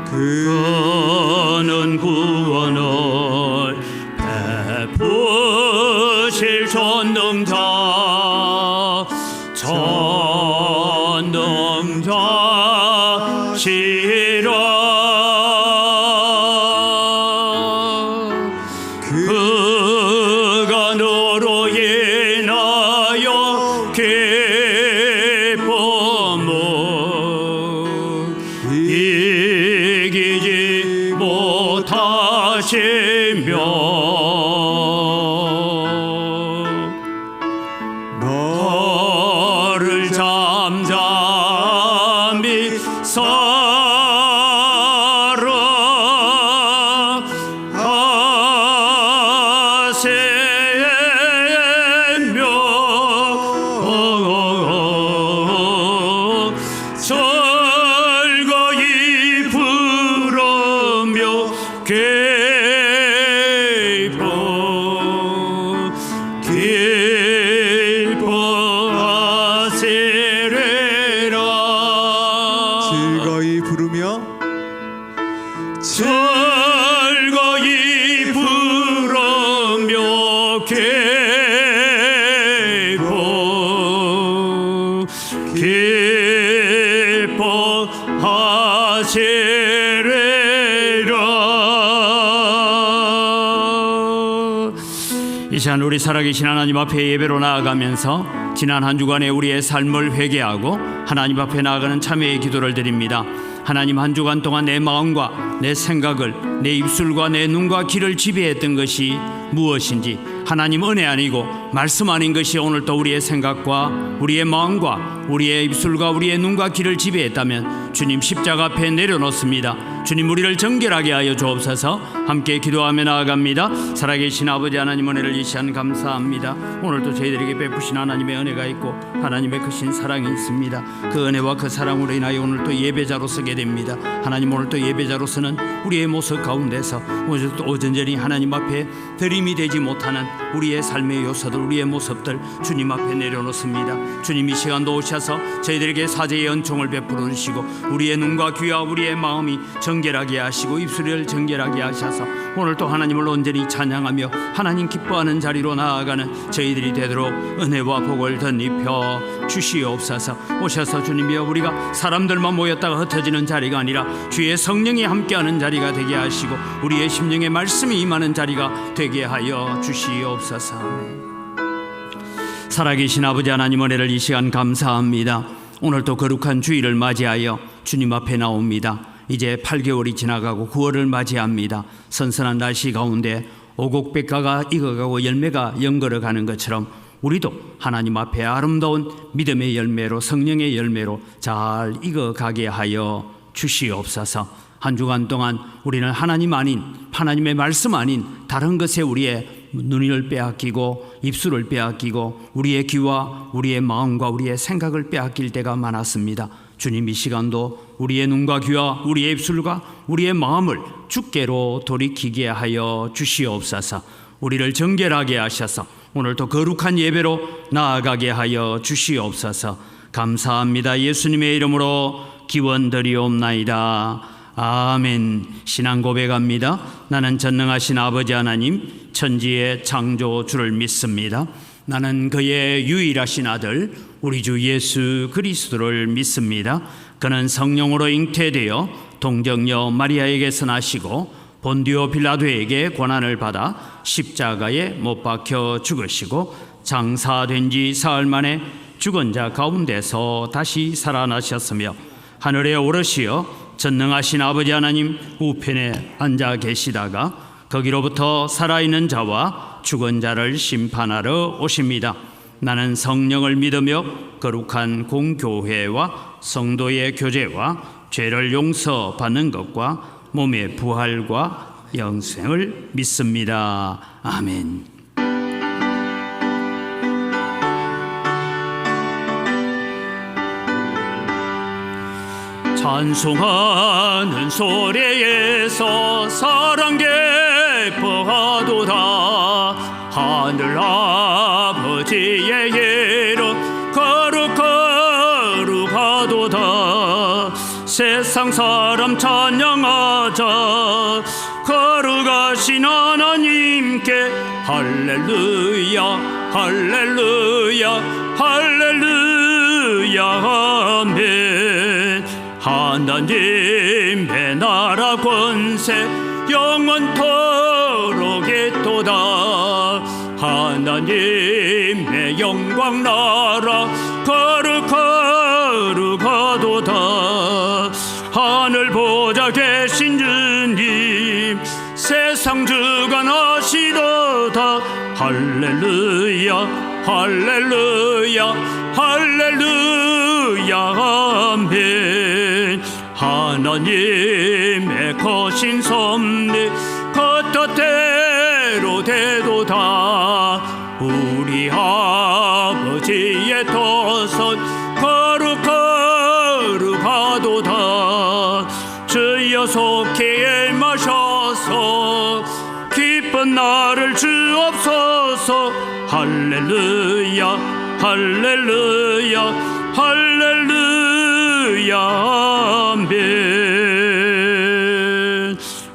그는 구원을 베푸실 전능자시라. 그가 너로 인하여 기쁨을 이기지 못하시며 너를 잠잠히 즐거이 부르며 기뻐하시리라. 즐거이 부르며 즐거이 부르며 기뻐하시리라. 이 시간 우리 살아계신 하나님 앞에 예배로 나아가면서 지난 한 주간의 우리의 삶을 회개하고 하나님 앞에 나아가는 참회의 기도를 드립니다. 하나님, 한 주간 동안 내 마음과 내 생각을, 내 입술과 내 눈과 귀를 지배했던 것이 무엇인지, 하나님 은혜 아니고 말씀 아닌 것이 오늘 또 우리의 생각과 우리의 마음과 우리의 입술과 우리의 눈과 귀를 지배했다면 주님 십자가 앞에 내려놓습니다. 주님, 우리를 정결하게 하여 주옵소서. 함께 기도하며 나아갑니다. 살아계신 아버지 하나님, 은혜를 이 시간 감사합니다. 오늘도 저희들에게 베푸신 하나님의 은혜가 있고 하나님의 크신 사랑이 있습니다. 그 은혜와 그 사랑으로 인하여 오늘 또 예배자로 서게 됩니다. 하나님, 오늘 또 예배자로서는 우리의 모습 가운데서 오전전히 하나님 앞에 들임이 되지 못하는 우리의 삶의 요소들, 우리의 모습들 주님 앞에 내려놓습니다. 주님, 이 시간도 오셔서 저희들에게 사죄의 은총을 베풀어 주시고 우리의 눈과 귀와 우리의 마음이 정결하게 하시고 입술을 정결하게 하셔서 오늘 또 하나님을 온전히 찬양하며 하나님 기뻐하는 자리로 나아가는 저희들이 되도록 은혜와 복을 덧입혀 주시옵소서. 오셔서 주님이여, 우리가 사람들만 모였다가 흩어지는 자리가 아니라 주의 성령이 함께하는 자리가 되게 하시고 우리의 심령에 말씀이 임하는 자리가 되게 하여 주시옵소서. 살아계신 아버지 하나님, 은혜를 이 시간 감사합니다. 오늘 또 거룩한 주일을 맞이하여 주님 앞에 나옵니다. 이제 8개월이 지나가고 9월을 맞이합니다. 선선한 날씨 가운데 오곡백과가 익어가고 열매가 연걸어가는 것처럼 우리도 하나님 앞에 아름다운 믿음의 열매로, 성령의 열매로 잘 익어가게 하여 주시옵소서. 한 주간 동안 우리는 하나님 아닌, 하나님의 말씀 아닌 다른 것에 우리의 눈을 빼앗기고 입술을 빼앗기고 우리의 귀와 우리의 마음과 우리의 생각을 빼앗길 때가 많았습니다. 주님, 이 시간도 우리의 눈과 귀와 우리의 입술과 우리의 마음을 주께로 돌이키게 하여 주시옵소서. 우리를 정결하게 하셔서 오늘도 거룩한 예배로 나아가게 하여 주시옵소서. 감사합니다. 예수님의 이름으로 기원드리옵나이다. 아멘. 신앙 고백합니다. 나는 전능하신 아버지 하나님, 천지의 창조주를 믿습니다. 나는 그의 유일하신 아들 우리 주 예수 그리스도를 믿습니다. 그는 성령으로 잉태되어 동정녀 마리아에게서 나시고 본디오 빌라도에게 고난을 받아 십자가에 못 박혀 죽으시고 장사된 지 사흘 만에 죽은 자 가운데서 다시 살아나셨으며 하늘에 오르시어 전능하신 아버지 하나님 우편에 앉아 계시다가 거기로부터 살아있는 자와 죽은 자를 심판하러 오십니다. 나는 성령을 믿으며 거룩한 공교회와 성도의 교제와 죄를 용서받는 것과 몸의 부활과 영생을 믿습니다. 아멘. 찬송하는 소리에서 사랑 기뻐하도다. 하늘 아버지의 이름 거룩하도다. 세상 사람 찬양하자. 거룩하신 하나님께 할렐루야 할렐루야 할렐루야 아멘. 하나님의 나라 권세 영원토록 있도다. 하나님의 영광 나라 거룩하도다. 하늘 보좌 계신 주님 세상 주관하시도다. 할렐루야 할렐루야 할렐루야 아멘. 하나님의 거신 섭리 겉뜻대로 되도다. 우리 아버지의 터선 거룩하도다. 주여 속히 마셔서 기쁜 나를 주옵소서. 할렐루야 할렐루야 할렐루야 아멘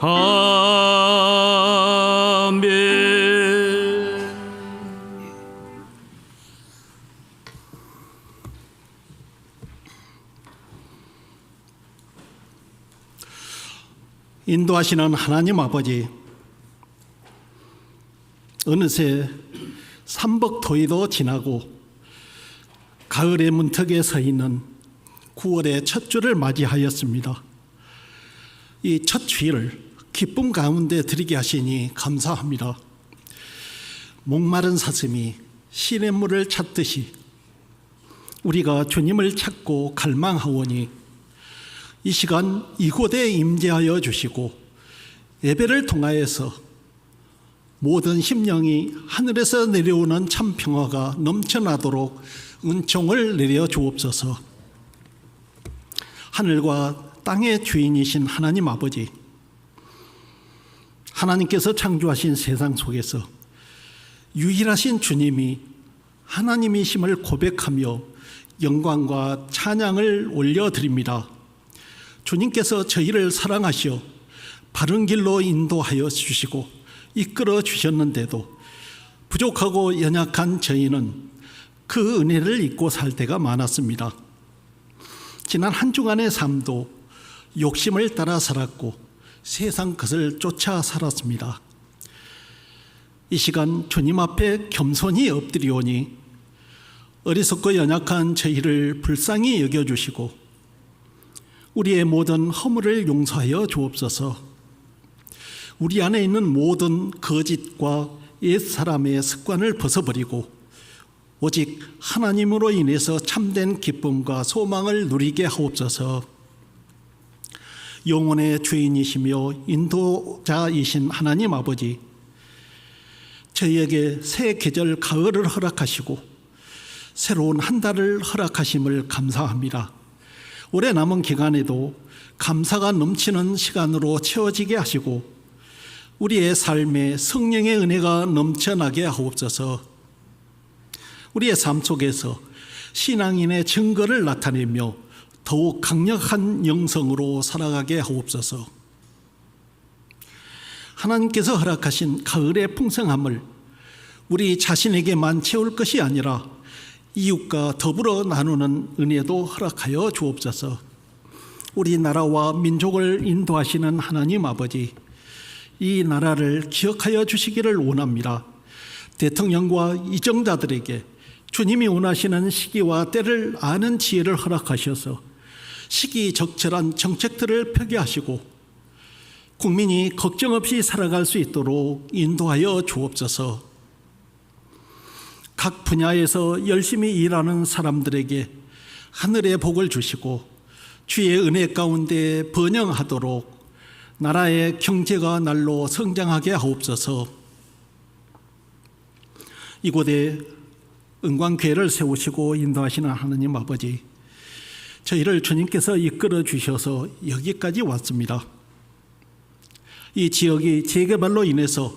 아멘. 인도하시는 하나님 아버지, 어느새 삼복토일도 지나고 가을의 문턱에 서 있는 9월의 첫 주를 맞이하였습니다. 이 첫 주일을 기쁨 가운데 드리게 하시니 감사합니다. 목마른 사슴이 시냇물을 찾듯이 우리가 주님을 찾고 갈망하오니 이 시간 이곳에 임재하여 주시고 예배를 통하여서 모든 심령이 하늘에서 내려오는 참 평화가 넘쳐나도록 은총을 내려 주옵소서. 하늘과 땅의 주인이신 하나님 아버지, 하나님께서 창조하신 세상 속에서 유일하신 주님이 하나님이심을 고백하며 영광과 찬양을 올려드립니다. 주님께서 저희를 사랑하시어 바른 길로 인도하여 주시고 이끌어 주셨는데도 부족하고 연약한 저희는 그 은혜를 잊고 살 때가 많았습니다. 지난 한 주간의 삶도 욕심을 따라 살았고 세상 것을 쫓아 살았습니다. 이 시간 주님 앞에 겸손히 엎드리오니 어리석고 연약한 저희를 불쌍히 여겨주시고 우리의 모든 허물을 용서하여 주옵소서. 우리 안에 있는 모든 거짓과 옛사람의 습관을 벗어버리고 오직 하나님으로 인해서 참된 기쁨과 소망을 누리게 하옵소서. 영혼의 주인이시며 인도자이신 하나님 아버지, 저희에게 새 계절 가을을 허락하시고 새로운 한 달을 허락하심을 감사합니다. 올해 남은 기간에도 감사가 넘치는 시간으로 채워지게 하시고 우리의 삶에 성령의 은혜가 넘쳐나게 하옵소서. 우리의 삶 속에서 신앙인의 증거를 나타내며 더욱 강력한 영성으로 살아가게 하옵소서. 하나님께서 허락하신 가을의 풍성함을 우리 자신에게만 채울 것이 아니라 이웃과 더불어 나누는 은혜도 허락하여 주옵소서. 우리 나라와 민족을 인도하시는 하나님 아버지, 이 나라를 기억하여 주시기를 원합니다. 대통령과 이정자들에게 주님이 원하시는 시기와 때를 아는 지혜를 허락하셔서 시기적절한 정책들을 펴게 하시고 국민이 걱정 없이 살아갈 수 있도록 인도하여 주옵소서. 각 분야에서 열심히 일하는 사람들에게 하늘의 복을 주시고 주의 은혜 가운데 번영하도록 나라의 경제가 날로 성장하게 하옵소서. 이곳에 은광교회를 세우시고 인도하시는 하나님 아버지, 저희를 주님께서 이끌어 주셔서 여기까지 왔습니다. 이 지역이 재개발로 인해서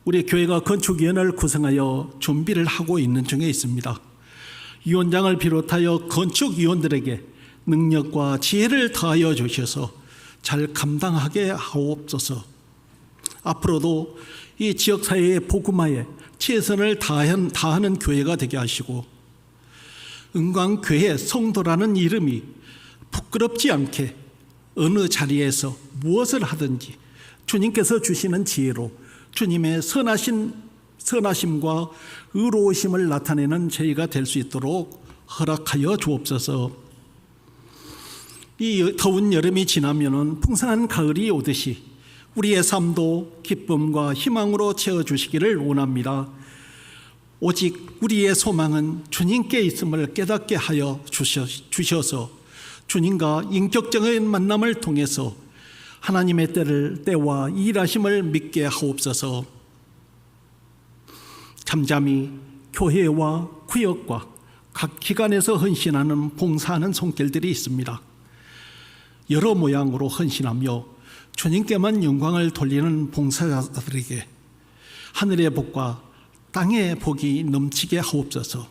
우리 교회가 건축위원회를 구성하여 준비를 하고 있는 중에 있습니다. 위원장을 비롯하여 건축위원들에게 능력과 지혜를 더하여 주셔서 잘 감당하게 하옵소서. 앞으로도 이 지역사회의 복음화에 최선을 다하는 교회가 되게 하시고, 은광교회 성도라는 이름이 부끄럽지 않게 어느 자리에서 무엇을 하든지 주님께서 주시는 지혜로 주님의 선하심과 의로우심을 나타내는 저희가 될 수 있도록 허락하여 주옵소서. 이 더운 여름이 지나면 풍성한 가을이 오듯이 우리의 삶도 기쁨과 희망으로 채워주시기를 원합니다. 오직 우리의 소망은 주님께 있음을 깨닫게 하여 주셔서 주님과 인격적인 만남을 통해서 하나님의 때와 일하심을 믿게 하옵소서. 잠잠히 교회와 구역과 각 기관에서 헌신하는 봉사하는 손길들이 있습니다. 여러 모양으로 헌신하며 주님께만 영광을 돌리는 봉사자들에게 하늘의 복과 땅의 복이 넘치게 하옵소서.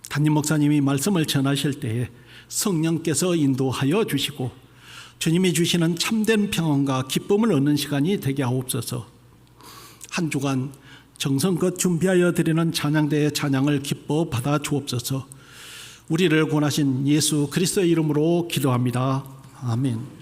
담임 목사님이 말씀을 전하실 때에 성령께서 인도하여 주시고 주님이 주시는 참된 평안과 기쁨을 얻는 시간이 되게 하옵소서. 한 주간 정성껏 준비하여 드리는 찬양대의 찬양을 기뻐 받아 주옵소서. 우리를 구원하신 예수 그리스도의 이름으로 기도합니다. 아멘.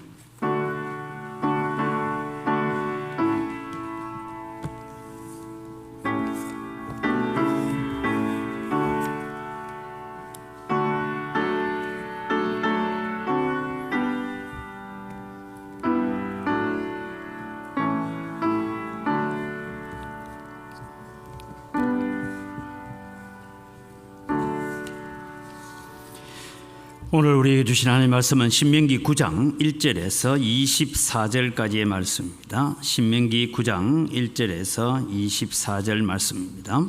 오늘 우리에게 주신 하나님의 말씀은 신명기 9장 1절에서 24절까지의 말씀입니다. 신명기 9장 1절에서 24절 말씀입니다.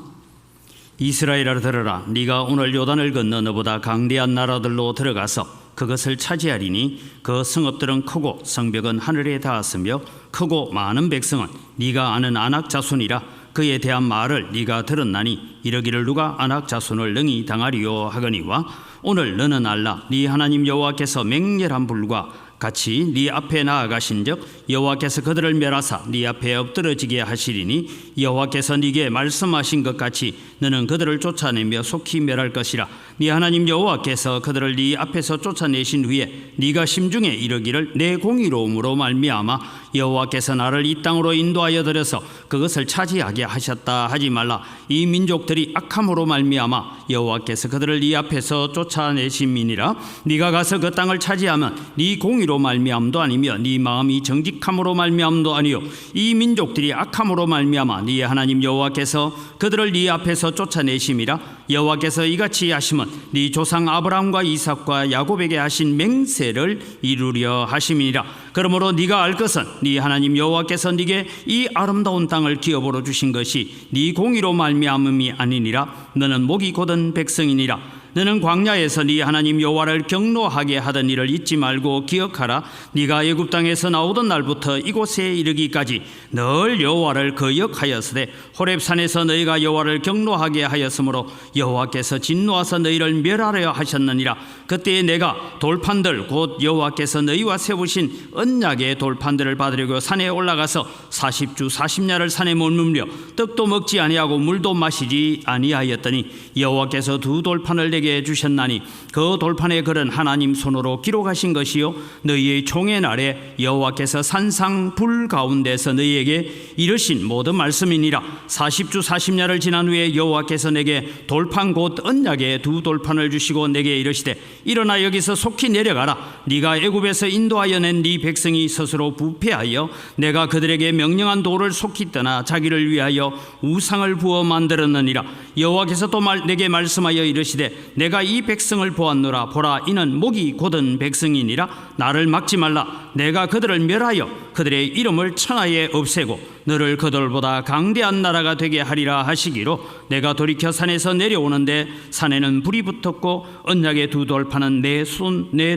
이스라엘아 들으라. 네가 오늘 요단을 건너 너보다 강대한 나라들로 들어가서 그것을 차지하리니 그 성읍들은 크고 성벽은 하늘에 닿았으며 크고 많은 백성은 네가 아는 아낙 자손이라. 그에 대한 말을 네가 들었나니 이러기를 누가 아낙 자손을 능히 당하리요 하거니와 오늘 너는 알라. 네 하나님 여호와께서 맹렬한 불과 같이 네 앞에 나아가신즉 여호와께서 그들을 멸하사 네 앞에 엎드러지게 하시리니 여호와께서 네게 말씀하신 것 같이 너는 그들을 쫓아내며 속히 멸할 것이라. 네 하나님 여호와께서 그들을 네 앞에서 쫓아내신 후에 네가 심중에 이르기를 내 공의로움으로 말미암아 여호와께서 나를 이 땅으로 인도하여 들여서 그것을 차지하게 하셨다 하지 말라. 이 민족들이 악함으로 말미암아 여호와께서 그들을 네 앞에서 쫓아내심이니라. 네가 가서 그 땅을 차지하면 네 공의로 말미암도 아니며 네 마음이 정직함으로 말미암도 아니요 이 민족들이 악함으로 말미암아 네 하나님 여호와께서 그들을 네 앞에서 쫓아내심이라. 여호와께서 이같이 하심은 네 조상 아브라함과 이삭과 야곱에게 하신 맹세를 이루려 하심이니라. 그러므로 네가 알 것은 네 하나님 여호와께서 네게 이 아름다운 땅을 기업으로 주신 것이 네 공의로 말미암음이 아니니라. 너는 목이 곧은 백성이니라. 너는 광야에서 네 하나님 여호와를 경노하게 하던 일을 잊지 말고 기억하라. 네가 애굽 땅에서 나오던 날부터 이곳에 이르기까지 늘 여호와를 거역하였으되 호렙산에서 너희가 여호와를 경노하게 하였으므로 여호와께서 진노하사 너희를 멸하려 하셨느니라. 그때에 내가 돌판들 곧 여호와께서 너희와 세우신 언약의 돌판들을 받으려고 산에 올라가서 40주 40야를 산에 머물며 떡도 먹지 아니하고 물도 마시지 아니하였더니 여호와께서 두 돌판을 내게 주셨나니 그 돌판의 글은 하나님 손으로 기록하신 것이요 너희의 총의 날에 여호와께서 산상 불 가운데서 너희에게 이르신 모든 말씀이니라. 40주 40야를 지난 후에 여호와께서 내게 돌판 곧 언약의 두 돌판을 주시고 내게 이르시되 일어나 여기서 속히 내려가라. 네가 애굽에서 인도하여 낸 네 백성이 스스로 부패하여 내가 그들에게 명령한 도를 속히 떠나 자기를 위하여 우상을 부어 만들었느니라. 여호와께서 또 내게 말씀하여 이르시되 내가 이 백성을 보았노라. 보라 이는 목이 곧은 백성이니라. 나를 막지 말라. 내가 그들을 멸하여 그들의 이름을 천하에 없애고 너를 그들보다 강대한 나라가 되게 하리라 하시기로 내가 돌이켜 산에서 내려오는데 산에는 불이 붙었고 언약의 두 돌판은 내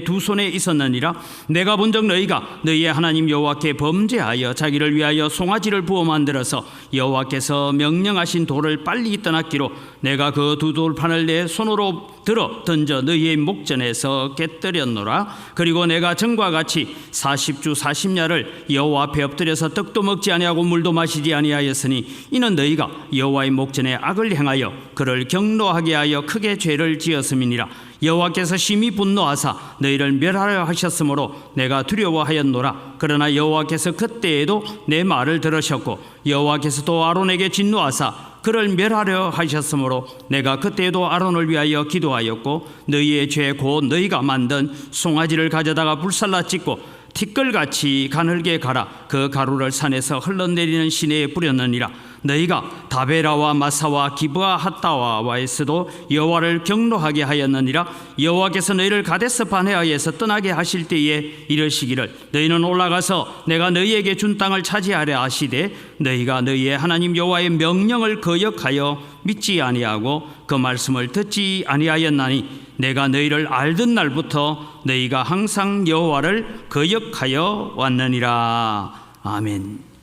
두 손에 있었느니라. 내가 본적 너희가 너희의 하나님 여호와께 범죄하여 자기를 위하여 송아지를 부어 만들어서 여호와께서 명령하신 돌을 빨리 떠났기로 내가 그 두 돌판을 내 손으로 들어 던져 너희의 목전에서 깨뜨렸노라. 그리고 내가 전과 같이 40주 40야를 여호와 앞에 엎드려서 떡도 먹지 아니하고 물도 마시지 아니하였으니 이는 너희가 여호와의 목전에 악을 행하여 그를 경노하게 하여 크게 죄를 지었음이니라. 여호와께서 심히 분노하사 너희를 멸하려 하셨으므로 내가 두려워하였노라. 그러나 여호와께서 그때에도 내 말을 들으셨고 여호와께서 또 아론에게 진노하사 그를 멸하려 하셨으므로 내가 그때에도 아론을 위하여 기도하였고 너희의 죄 곧 너희가 만든 송아지를 가져다가 불살라 찢고 티끌같이 가늘게 갈아 그 가루를 산에서 흘러내리는 시내에 뿌렸느니라. 너희가 다베라와 마사와 기브와 핫다와에서도 여호와를 경노하게 하였느니라. 여호와께서 너희를 가데스 바네아에서 떠나게 하실 때에 이르시기를 너희는 올라가서 내가 너희에게 준 땅을 차지하려 하시되 너희가 너희의 하나님 여호와의 명령을 거역하여 믿지 아니하고 그 말씀을 듣지 아니하였나니 내가 너희를 알던 날부터 너희가 항상 여호와를 거역하여 왔느니라. 아멘.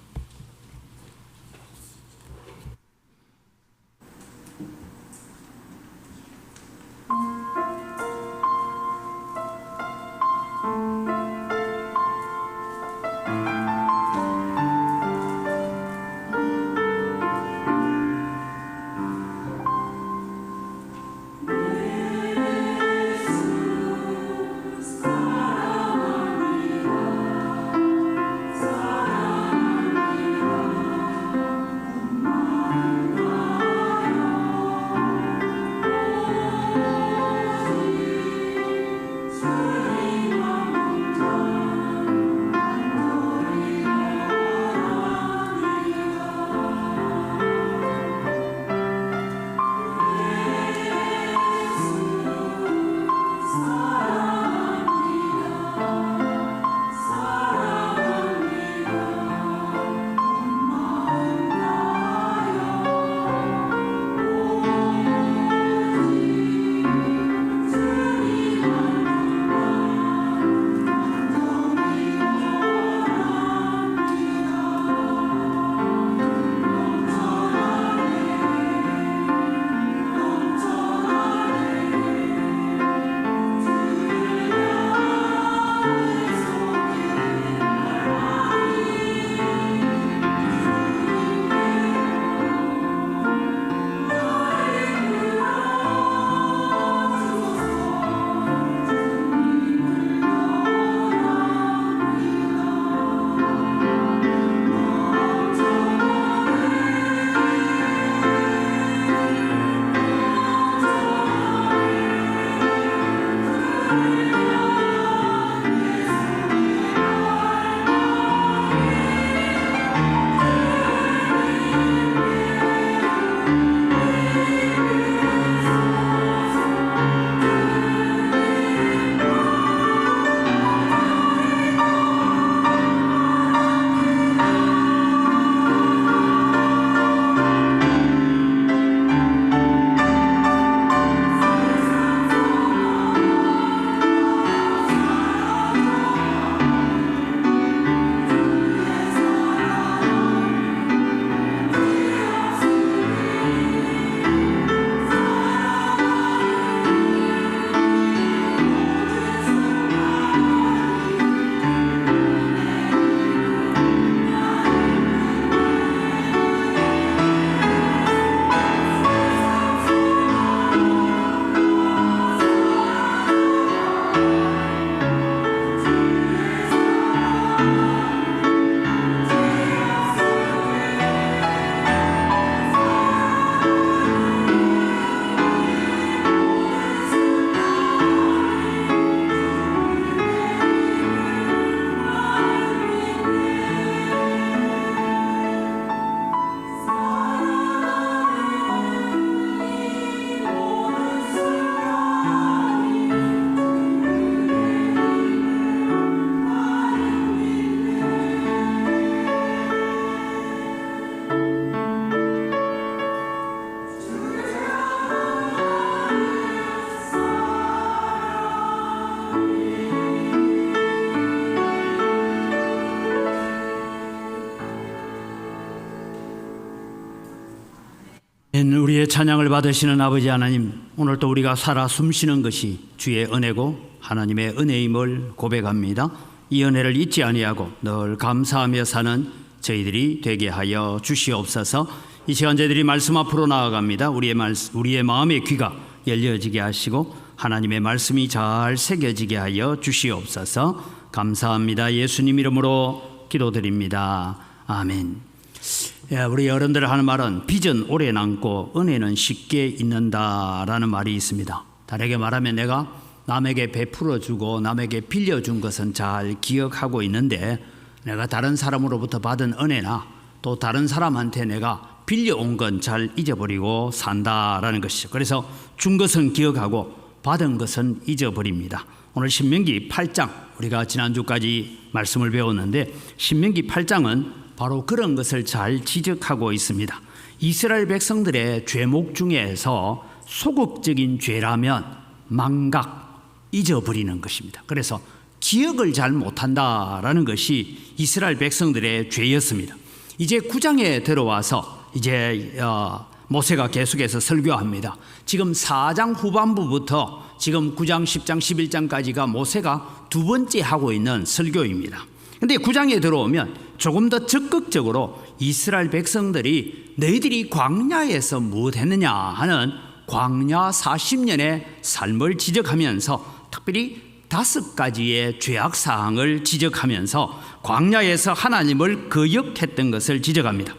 아멘. 우리의 찬양을 받으시는 아버지 하나님, 오늘도 우리가 살아 숨쉬는 것이 주의 은혜고 하나님의 은혜임을 고백합니다. 이 은혜를 잊지 아니하고 늘 감사하며 사는 저희들이 되게 하여 주시옵소서. 이 시간 저희들이 말씀 앞으로 나아갑니다. 우리의 마음의 귀가 열려지게 하시고 하나님의 말씀이 잘 새겨지게 하여 주시옵소서. 감사합니다. 예수님 이름으로 기도드립니다. 아멘. 우리 어른들 하는 말은 빚은 오래 남고 은혜는 쉽게 잊는다라는 말이 있습니다. 다르게 말하면 내가 남에게 베풀어주고 남에게 빌려준 것은 잘 기억하고 있는데 내가 다른 사람으로부터 받은 은혜나 또 다른 사람한테 내가 빌려온 건 잘 잊어버리고 산다라는 것이죠. 그래서 준 것은 기억하고 받은 것은 잊어버립니다. 오늘 신명기 8장, 우리가 지난주까지 말씀을 배웠는데 신명기 8장은 바로 그런 것을 잘 지적하고 있습니다. 이스라엘 백성들의 죄목 중에서 소극적인 죄라면 망각, 잊어버리는 것입니다. 그래서 기억을 잘 못한다라는 것이 이스라엘 백성들의 죄였습니다. 이제 9장에 들어와서 이제 모세가 계속해서 설교합니다. 지금 4장 후반부부터 지금 9장, 10장, 11장까지가 모세가 두 번째 하고 있는 설교입니다. 근데 9장에 들어오면 조금 더 적극적으로 이스라엘 백성들이 너희들이 광야에서 무엇 했느냐 하는 광야 40년의 삶을 지적하면서 특별히 5가지의 죄악 사항을 지적하면서 광야에서 하나님을 거역했던 것을 지적합니다.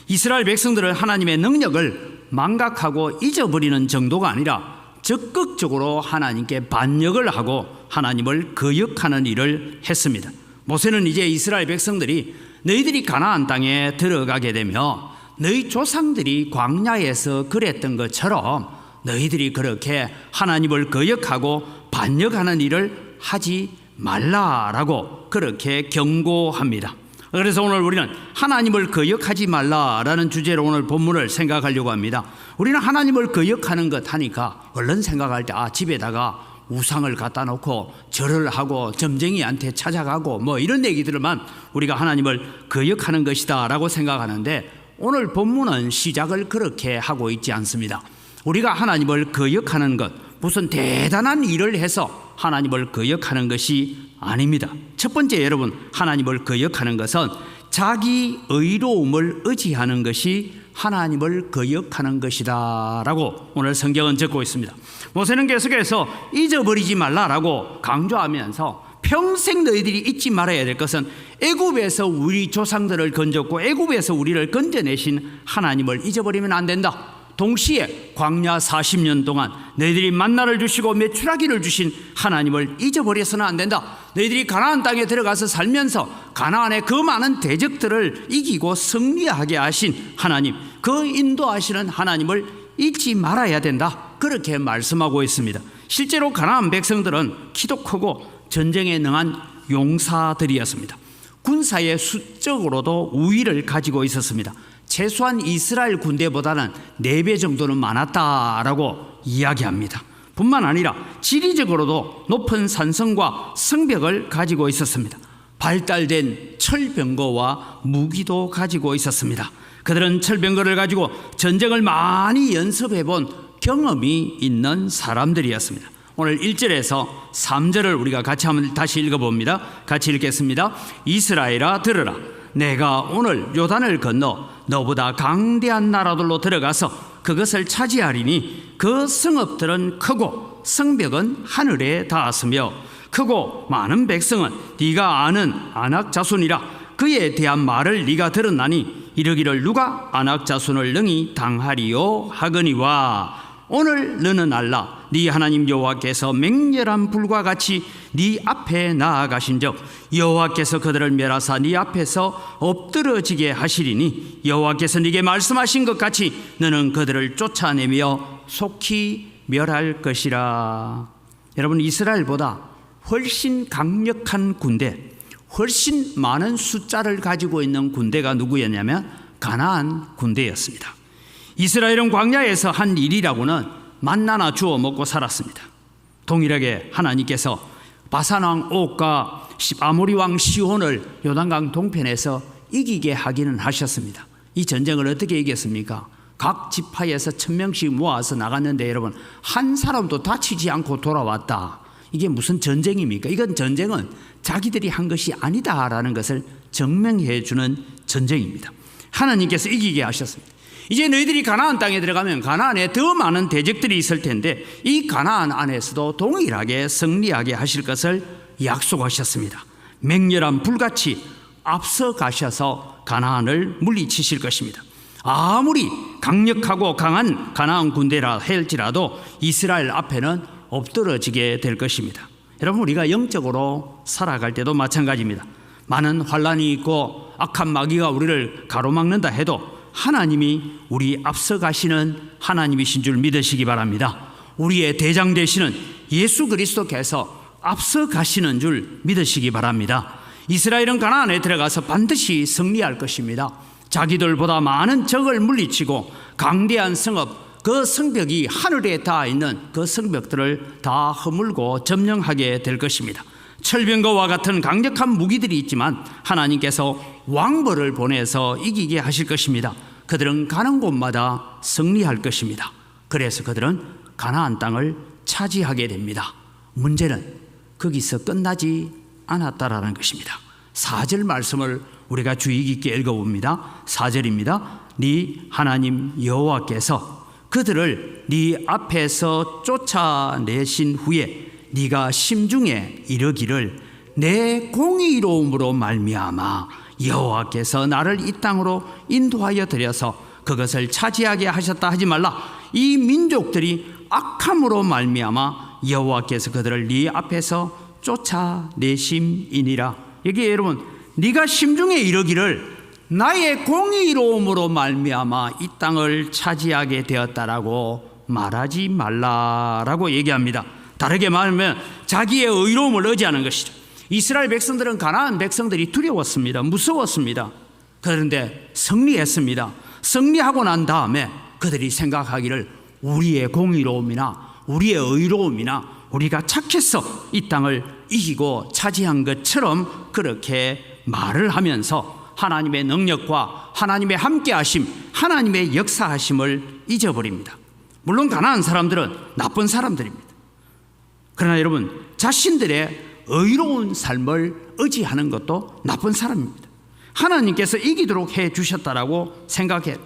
이스라엘 백성들은 하나님의 능력을 망각하고 잊어버리는 정도가 아니라 적극적으로 하나님께 반역을 하고 하나님을 거역하는 일을 했습니다. 모세는 이제 이스라엘 백성들이 너희들이 가나안 땅에 들어가게 되며 너희 조상들이 광야에서 그랬던 것처럼 너희들이 그렇게 하나님을 거역하고 반역하는 일을 하지 말라라고 그렇게 경고합니다. 그래서 오늘 우리는 하나님을 거역하지 말라라는 주제로 오늘 본문을 생각하려고 합니다. 우리는 하나님을 거역하는 것 하니까 얼른 생각할 때 집에다가 우상을 갖다 놓고 절을 하고 점쟁이한테 찾아가고 뭐 이런 얘기들만 우리가 하나님을 거역하는 것이다 라고 생각하는데 오늘 본문은 시작을 그렇게 하고 있지 않습니다. 우리가 하나님을 거역하는 것, 무슨 대단한 일을 해서 하나님을 거역하는 것이 아닙니다. 첫 번째 여러분, 하나님을 거역하는 것은 자기 의로움을 의지하는 것이 하나님을 거역하는 것이다 라고 오늘 성경은 적고 있습니다. 모세는 계속해서 잊어버리지 말라라고 강조하면서 평생 너희들이 잊지 말아야 될 것은 애굽에서 우리 조상들을 건졌고 애굽에서 우리를 건져내신 하나님을 잊어버리면 안 된다. 동시에 광야 40년 동안 너희들이 만나를 주시고 메추라기를 주신 하나님을 잊어버려서는 안 된다. 너희들이 가나안 땅에 들어가서 살면서 가나안의 그 많은 대적들을 이기고 승리하게 하신 하나님, 그 인도하시는 하나님을 잊지 말아야 된다. 그렇게 말씀하고 있습니다. 실제로 가나안 백성들은 키도 크고 전쟁에 능한 용사들이었습니다. 군사의 수적으로도 우위를 가지고 있었습니다. 최소한 이스라엘 군대보다는 4배 정도는 많았다라고 이야기합니다. 뿐만 아니라 지리적으로도 높은 산성과 성벽을 가지고 있었습니다. 발달된 철병거와 무기도 가지고 있었습니다. 그들은 철병거를 가지고 전쟁을 많이 연습해 본 경험이 있는 사람들이었습니다. 오늘 1절에서 3절을 우리가 같이 한번 다시 읽어봅니다. 같이 읽겠습니다. 이스라엘아 들으라. 내가 오늘 요단을 건너 너보다 강대한 나라들로 들어가서 그것을 차지하리니 그 성읍들은 크고 성벽은 하늘에 닿았으며 크고 많은 백성은 네가 아는 아낙 자손이라. 그에 대한 말을 네가 들었나니 이르기를 누가 아낙 자손을 능히 당하리요 하거니와 오늘 너는 알라. 네 하나님 여호와께서 맹렬한 불과 같이 네 앞에 나아가신즉 여호와께서 그들을 멸하사 네 앞에서 엎드러지게 하시리니 여호와께서 네게 말씀하신 것 같이 너는 그들을 쫓아내며 속히 멸할 것이라. 여러분, 이스라엘보다 훨씬 강력한 군대, 훨씬 많은 숫자를 가지고 있는 군대가 누구였냐면 가나안 군대였습니다. 이스라엘은 광야에서 한 일이라고는 만나나 주워 먹고 살았습니다. 동일하게 하나님께서 바산 왕 옥과 아모리 왕 시온을 요단강 동편에서 이기게 하기는 하셨습니다. 이 전쟁을 어떻게 이겼습니까? 각 지파에서 1000명씩 모아서 나갔는데 여러분 한 사람도 다치지 않고 돌아왔다. 이게 무슨 전쟁입니까? 이건 전쟁은 자기들이 한 것이 아니다라는 것을 증명해 주는 전쟁입니다. 하나님께서 이기게 하셨습니다. 이제 너희들이 가나안 땅에 들어가면 가나안에 더 많은 대적들이 있을 텐데 이 가나안 안에서도 동일하게 승리하게 하실 것을 약속하셨습니다. 맹렬한 불같이 앞서 가셔서 가나안을 물리치실 것입니다. 아무리 강력하고 강한 가나안 군대라 할지라도 이스라엘 앞에는 엎드러지게 될 것입니다. 여러분 우리가 영적으로 살아갈 때도 마찬가지입니다. 많은 환난이 있고 악한 마귀가 우리를 가로막는다 해도 하나님이 우리 앞서 가시는 하나님이신 줄 믿으시기 바랍니다. 우리의 대장 되시는 예수 그리스도께서 앞서 가시는 줄 믿으시기 바랍니다. 이스라엘은 가나안에 들어가서 반드시 승리할 것입니다. 자기들보다 많은 적을 물리치고 강대한 성읍, 그 성벽이 하늘에 닿아 있는 그 성벽들을 다 허물고 점령하게 될 것입니다. 철병거와 같은 강력한 무기들이 있지만 하나님께서 왕벌을 보내서 이기게 하실 것입니다. 그들은 가는 곳마다 승리할 것입니다. 그래서 그들은 가나안 땅을 차지하게 됩니다. 문제는 거기서 끝나지 않았다라는 것입니다. 4절 말씀을 우리가 주의 깊게 읽어봅니다. 4절입니다. 네 하나님 여호와께서 그들을 네 앞에서 쫓아내신 후에 네가 심중에 이르기를 내 공의로움으로 말미암아 여호와께서 나를 이 땅으로 인도하여 들여서 그것을 차지하게 하셨다 하지 말라. 이 민족들이 악함으로 말미암아 여호와께서 그들을 네 앞에서 쫓아내심이니라. 여기 여러분 네가 심중에 이르기를 나의 공의로움으로 말미암아 이 땅을 차지하게 되었다라고 말하지 말라라고 얘기합니다. 다르게 말하면 자기의 의로움을 의지하는 것이죠. 이스라엘 백성들은 가나안 백성들이 두려웠습니다. 무서웠습니다. 그런데 승리했습니다. 승리하고 난 다음에 그들이 생각하기를 우리의 공의로움이나 우리의 의로움이나 우리가 착해서 이 땅을 이기고 차지한 것처럼 그렇게 말을 하면서 하나님의 능력과 하나님의 함께하심, 하나님의 역사하심을 잊어버립니다. 물론 가나안 사람들은 나쁜 사람들입니다. 그러나 여러분 자신들의 의로운 삶을 의지하는 것도 나쁜 사람입니다. 하나님께서 이기도록 해 주셨다라고 생각해요.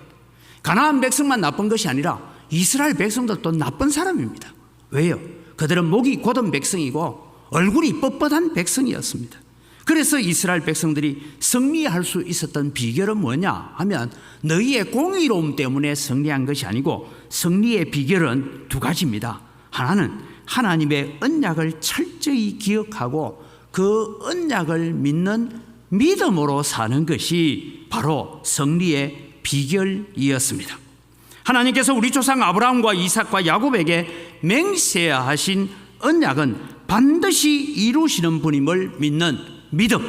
가나안 백성만 나쁜 것이 아니라 이스라엘 백성들도 나쁜 사람입니다. 왜요? 그들은 목이 곧은 백성이고 얼굴이 뻣뻣한 백성이었습니다. 그래서 이스라엘 백성들이 승리할 수 있었던 비결은 뭐냐 하면 너희의 공의로움 때문에 승리한 것이 아니고 승리의 비결은 두 가지입니다. 하나는 하나님의 언약을 철저히 기억하고 그 언약을 믿는 믿음으로 사는 것이 바로 승리의 비결이었습니다. 하나님께서 우리 조상 아브라함과 이삭과 야곱에게 맹세하신 언약은 반드시 이루시는 분임을 믿는 믿음,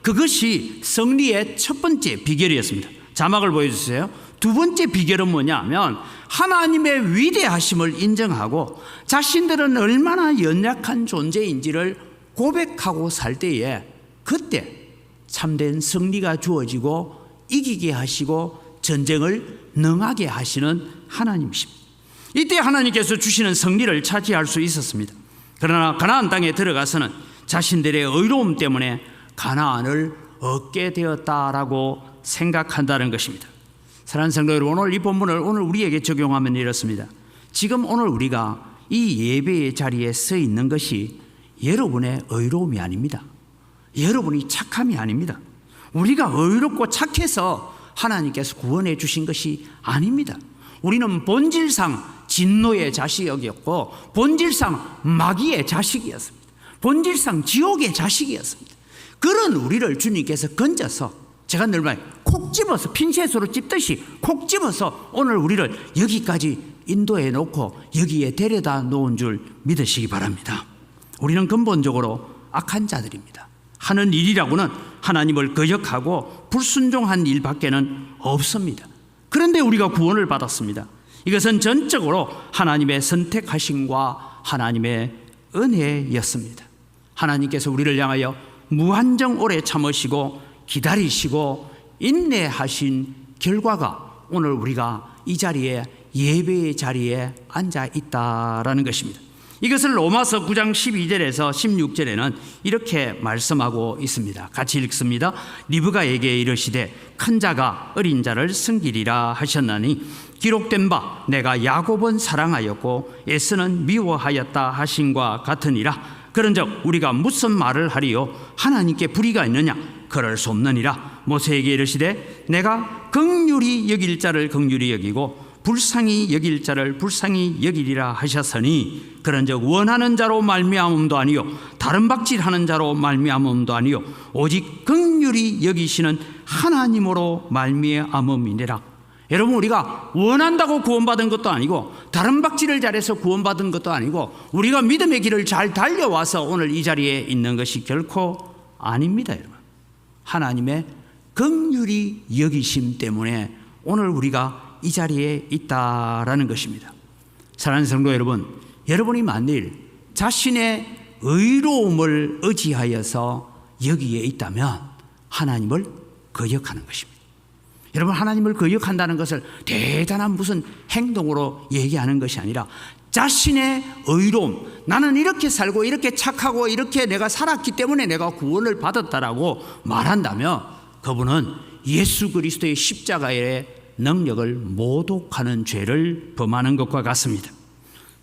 그것이 승리의 첫 번째 비결이었습니다. 자막을 보여주세요. 두 번째 비결은 뭐냐면 하나님의 위대하심을 인정하고 자신들은 얼마나 연약한 존재인지를 고백하고 살 때에 그때 참된 승리가 주어지고 이기게 하시고 전쟁을 능하게 하시는 하나님이십니다. 이때 하나님께서 주시는 승리를 차지할 수 있었습니다. 그러나 가나안 땅에 들어가서는 자신들의 의로움 때문에 가나안을 얻게 되었다라고 생각한다는 것입니다. 사랑하는 성도 여러분, 오늘 이 본문을 오늘 우리에게 적용하면 이렇습니다. 지금 오늘 우리가 이 예배의 자리에 서 있는 것이 여러분의 의로움이 아닙니다. 여러분이 착함이 아닙니다. 우리가 의롭고 착해서 하나님께서 구원해 주신 것이 아닙니다. 우리는 본질상 진노의 자식이었고 본질상 마귀의 자식이었습니다. 본질상 지옥의 자식이었습니다. 그런 우리를 주님께서 건져서 제가 늘 말해요. 콕 집어서 핀셋으로 찝듯이 콕 집어서 오늘 우리를 여기까지 인도해 놓고 여기에 데려다 놓은 줄 믿으시기 바랍니다. 우리는 근본적으로 악한 자들입니다. 하는 일이라고는 하나님을 거역하고 불순종한 일밖에는 없습니다. 그런데 우리가 구원을 받았습니다. 이것은 전적으로 하나님의 선택하심과 하나님의 은혜였습니다. 하나님께서 우리를 향하여 무한정 오래 참으시고 기다리시고 인내하신 결과가 오늘 우리가 이 자리에, 예배의 자리에 앉아 있다라는 것입니다. 이것을 로마서 9장 12절에서 16절에는 이렇게 말씀하고 있습니다. 같이 읽습니다. 리브가에게 이르시되 큰 자가 어린 자를 섬기리라 하셨나니 기록된 바 내가 야곱은 사랑하였고 에서는 미워하였다 하신과 같으니라. 그런즉 우리가 무슨 말을 하리요? 하나님께 불의가 있느냐? 그럴 수 없느니라. 모세에게 이르시되 내가 긍휼히 여길 자를 긍휼히 여기고 불쌍히 여길 자를 불쌍히 여기리라 하셨으니 그런즉 원하는 자로 말미암음도 아니요 다른 박질하는 자로 말미암음도 아니요 오직 긍휼히 여기시는 하나님으로 말미암음이니라. 여러분, 우리가 원한다고 구원받은 것도 아니고 다른 박질을 잘해서 구원받은 것도 아니고 우리가 믿음의 길을 잘 달려와서 오늘 이 자리에 있는 것이 결코 아닙니다. 여러분, 하나님의 긍휼히 여기심 때문에 오늘 우리가 이 자리에 있다라는 것입니다. 사랑하는 성도 여러분, 여러분이 만일 자신의 의로움을 의지하여서 여기에 있다면 하나님을 거역하는 것입니다. 여러분, 하나님을 거역한다는 것을 대단한 무슨 행동으로 얘기하는 것이 아니라 자신의 의로움, 나는 이렇게 살고 이렇게 착하고 이렇게 내가 살았기 때문에 내가 구원을 받았다라고 말한다면 그분은 예수 그리스도의 십자가의 능력을 모독하는 죄를 범하는 것과 같습니다.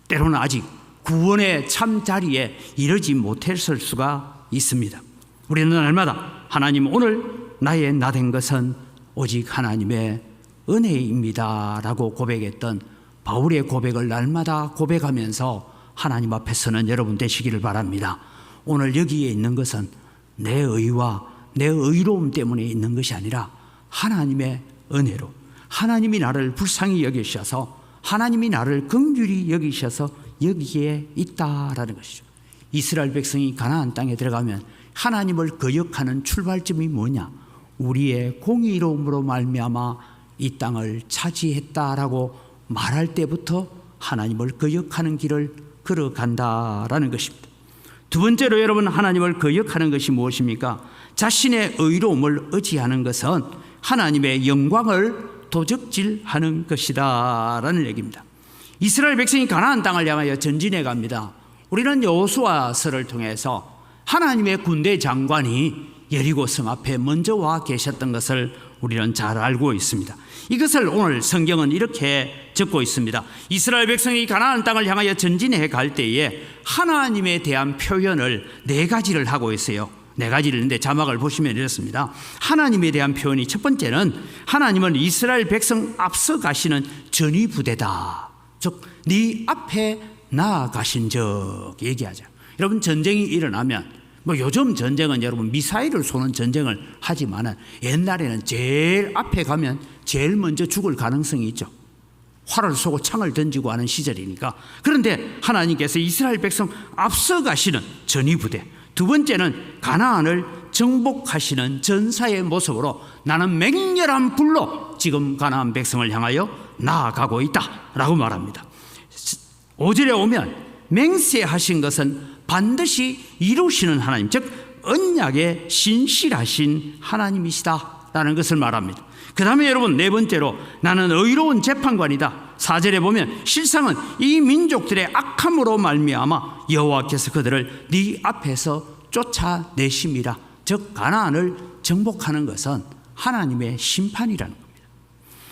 때로는 아직 구원의 참 자리에 이르지 못했을 수가 있습니다. 우리는 날마다 하나님, 오늘 나의 나된 것은 오직 하나님의 은혜입니다 라고 고백했던 바울의 고백을 날마다 고백하면서 하나님 앞에서는 여러분 되시기를 바랍니다. 오늘 여기에 있는 것은 내 의와 내 의로움 때문에 있는 것이 아니라 하나님의 은혜로, 하나님이 나를 불쌍히 여기셔서, 하나님이 나를 긍휼히 여기셔서 여기에 있다라는 것이죠. 이스라엘 백성이 가나안 땅에 들어가면 하나님을 거역하는 출발점이 뭐냐? 우리의 공의로움으로 말미암아 이 땅을 차지했다라고 말할 때부터 하나님을 거역하는 길을 걸어간다라는 것입니다. 두 번째로 여러분, 하나님을 거역하는 것이 무엇입니까? 자신의 의로움을 의지하는 것은 하나님의 영광을 도적질하는 것이다 라는 얘기입니다. 이스라엘 백성이 가나안 땅을 향하여 전진해 갑니다. 우리는 여호수아서를 통해서 하나님의 군대 장관이 여리고 성 앞에 먼저 와 계셨던 것을 우리는 잘 알고 있습니다. 이것을 오늘 성경은 이렇게 적고 있습니다. 이스라엘 백성이 가나안 땅을 향하여 전진해 갈 때에 하나님에 대한 표현을 네 가지를 하고 있어요. 네 가지를 했는데 자막을 보시면 이렇습니다. 하나님에 대한 표현이, 첫 번째는 하나님은 이스라엘 백성 앞서 가시는 전위부대다. 즉 네 앞에 나아가신 적 얘기하죠. 여러분, 전쟁이 일어나면 요즘 전쟁은 여러분 미사일을 쏘는 전쟁을 하지만 옛날에는 제일 앞에 가면 제일 먼저 죽을 가능성이 있죠. 활을 쏘고 창을 던지고 하는 시절이니까. 그런데 하나님께서 이스라엘 백성 앞서 가시는 전위부대, 두 번째는 가나안을 정복하시는 전사의 모습으로 나는 맹렬한 불로 지금 가나안 백성을 향하여 나아가고 있다라고 말합니다. 5절에 오면 맹세하신 것은 반드시 이루시는 하나님, 즉 언약에 신실하신 하나님이시다라는 것을 말합니다. 그 다음에 여러분, 네 번째로 나는 의로운 재판관이다. 4절에 보면 실상은 이 민족들의 악함으로 말미암아 여호와께서 그들을 네 앞에서 쫓아내심이라. 즉 가나안을 정복하는 것은 하나님의 심판이라는 겁니다.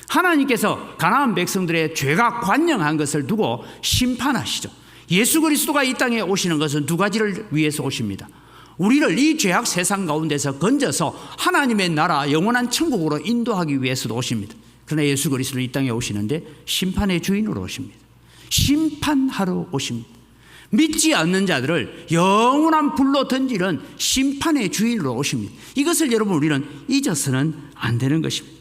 하나님께서 가나안 백성들의 죄가 관영한 것을 두고 심판하시죠. 예수 그리스도가 이 땅에 오시는 것은 두 가지를 위해서 오십니다. 우리를 이 죄악 세상 가운데서 건져서 하나님의 나라 영원한 천국으로 인도하기 위해서도 오십니다. 그러나 예수 그리스도는 이 땅에 오시는데 심판의 주인으로 오십니다. 심판하러 오십니다. 믿지 않는 자들을 영원한 불로 던지는 심판의 주인으로 오십니다. 이것을 여러분 우리는 잊어서는 안 되는 것입니다.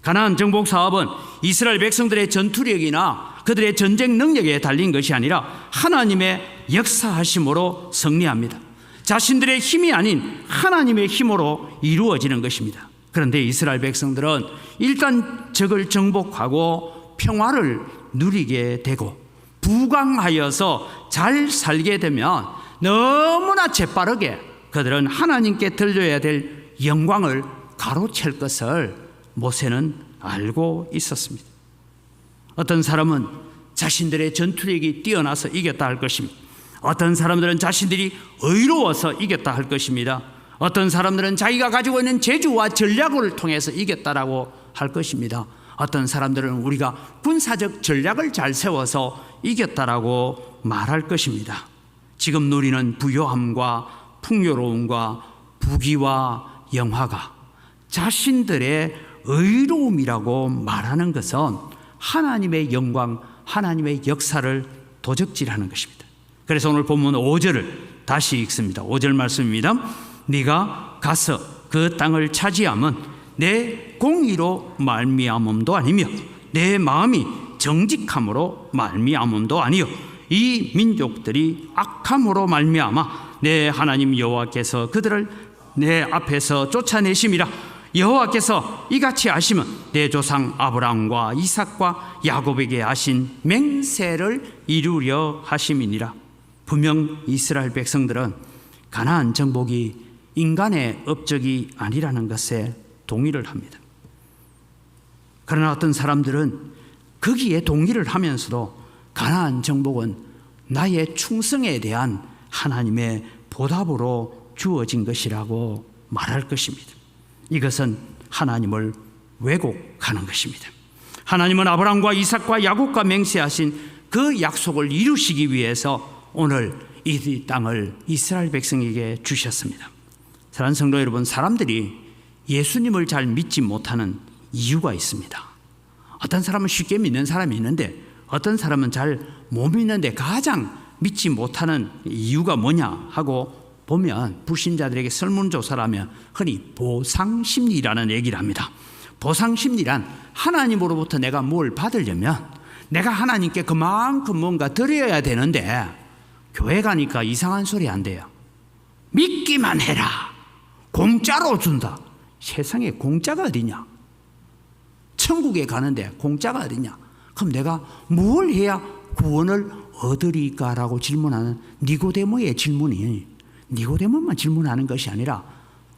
가나안 정복 사업은 이스라엘 백성들의 전투력이나 그들의 전쟁 능력에 달린 것이 아니라 하나님의 역사하심으로 승리합니다. 자신들의 힘이 아닌 하나님의 힘으로 이루어지는 것입니다. 그런데 이스라엘 백성들은 일단 적을 정복하고 평화를 누리게 되고 부강하여서 잘 살게 되면 너무나 재빠르게 그들은 하나님께 들려야 될 영광을 가로챌 것을 모세는 알고 있었습니다. 어떤 사람은 자신들의 전투력이 뛰어나서 이겼다 할 것입니다. 어떤 사람들은 자신들이 의로워서 이겼다 할 것입니다. 어떤 사람들은 자기가 가지고 있는 재주와 전략을 통해서 이겼다라고 할 것입니다. 어떤 사람들은 우리가 군사적 전략을 잘 세워서 이겼다라고 말할 것입니다. 지금 누리는 부요함과 풍요로움과 부귀와 영화가 자신들의 의로움이라고 말하는 것은 하나님의 영광, 하나님의 역사를 도적질하는 것입니다. 그래서 오늘 본문 5절을 다시 읽습니다. 5절 말씀입니다. 네가 가서 그 땅을 차지함은 내 공의로 말미암음도 아니며 내 마음이 정직함으로 말미암음도 아니요 이 민족들이 악함으로 말미암아 내 하나님 여호와께서 그들을 내 앞에서 쫓아내심이라. 여호와께서 이같이 하시면 내 조상 아브라함과 이삭과 야곱에게 하신 맹세를 이루려 하심이니라. 분명 이스라엘 백성들은 가나안 정복이 인간의 업적이 아니라는 것에 동의를 합니다. 그러나 어떤 사람들은 거기에 동의를 하면서도 가나안 정복은 나의 충성에 대한 하나님의 보답으로 주어진 것이라고 말할 것입니다. 이것은 하나님을 왜곡하는 것입니다. 하나님은 아브라함과 이삭과 야곱과 맹세하신 그 약속을 이루시기 위해서 오늘 이 땅을 이스라엘 백성에게 주셨습니다. 사랑하는 성도 여러분, 사람들이 예수님을 잘 믿지 못하는 이유가 있습니다. 어떤 사람은 쉽게 믿는 사람이 있는데 어떤 사람은 잘 못 믿는데 가장 믿지 못하는 이유가 뭐냐 하고 보면 불신자들에게 설문조사를 하면 흔히 보상심리라는 얘기를 합니다. 보상심리란 하나님으로부터 내가 뭘 받으려면 내가 하나님께 그만큼 뭔가 드려야 되는데 교회 가니까 이상한 소리 안 돼요. 믿기만 해라. 공짜로 준다. 세상에 공짜가 어디냐? 천국에 가는데 공짜가 어디냐? 그럼 내가 뭘 해야 구원을 얻으리까라고 질문하는 니고데모의 질문이 니고데모만 질문하는 것이 아니라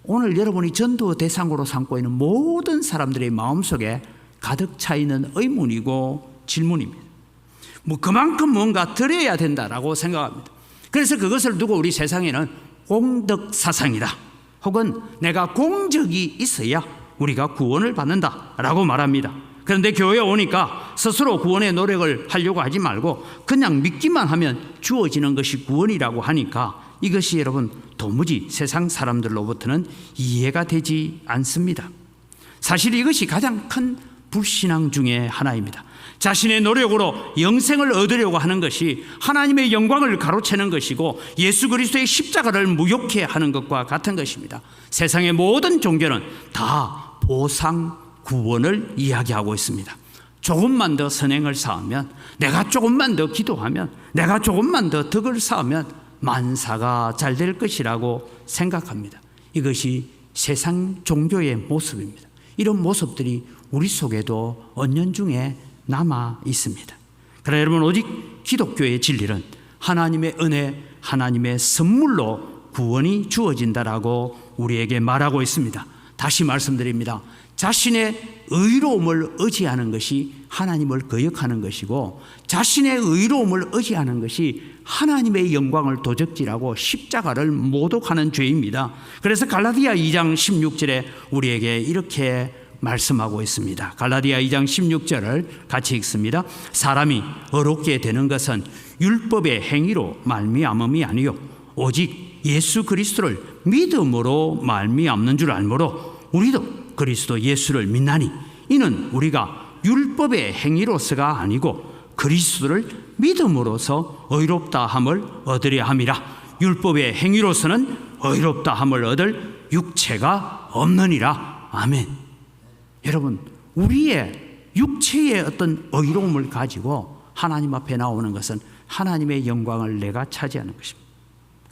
오늘 여러분이 전도 대상으로 삼고 있는 모든 사람들의 마음속에 가득 차 있는 의문이고 질문입니다. 뭐 그만큼 뭔가 드려야 된다라고 생각합니다. 그래서 그것을 두고 우리 세상에는 공덕 사상이다. 혹은 내가 공적이 있어야 우리가 구원을 받는다라고 말합니다. 그런데 교회에 오니까 스스로 구원의 노력을 하려고 하지 말고 그냥 믿기만 하면 주어지는 것이 구원이라고 하니까 이것이 여러분 도무지 세상 사람들로부터는 이해가 되지 않습니다. 사실 이것이 가장 큰 불신앙 중에 하나입니다. 자신의 노력으로 영생을 얻으려고 하는 것이 하나님의 영광을 가로채는 것이고 예수 그리스도의 십자가를 무욕해 하는 것과 같은 것입니다. 세상의 모든 종교는 다 보상 구원을 이야기하고 있습니다. 조금만 더 선행을 쌓으면, 내가 조금만 더 기도하면, 내가 조금만 더 덕을 쌓으면 만사가 잘 될 것이라고 생각합니다. 이것이 세상 종교의 모습입니다. 이런 모습들이 우리 속에도 은연중에 남아 있습니다. 그러나 여러분, 오직 기독교의 진리는 하나님의 은혜, 하나님의 선물로 구원이 주어진다라고 우리에게 말하고 있습니다. 다시 말씀드립니다. 자신의 의로움을 의지하는 것이 하나님을 거역하는 것이고 자신의 의로움을 의지하는 것이 하나님의 영광을 도적질하고 십자가를 모독하는 죄입니다. 그래서 갈라디아 2장 16절에 우리에게 이렇게 말씀하고 있습니다. 갈라디아 2장 16절을 같이 읽습니다. 사람이 의롭게 되는 것은 율법의 행위로 말미암음이 아니요 오직 예수 그리스도를 믿음으로 말미암는 줄 알므로 우리도 그리스도 예수를 믿나니 이는 우리가 율법의 행위로서가 아니고 그리스도를 믿음으로써 의롭다 함을 얻으려 함이라. 율법의 행위로서는 의롭다 함을 얻을 육체가 없느니라. 아멘. 여러분, 우리의 육체의 어떤 의로움을 가지고 하나님 앞에 나오는 것은 하나님의 영광을 내가 차지하는 것입니다.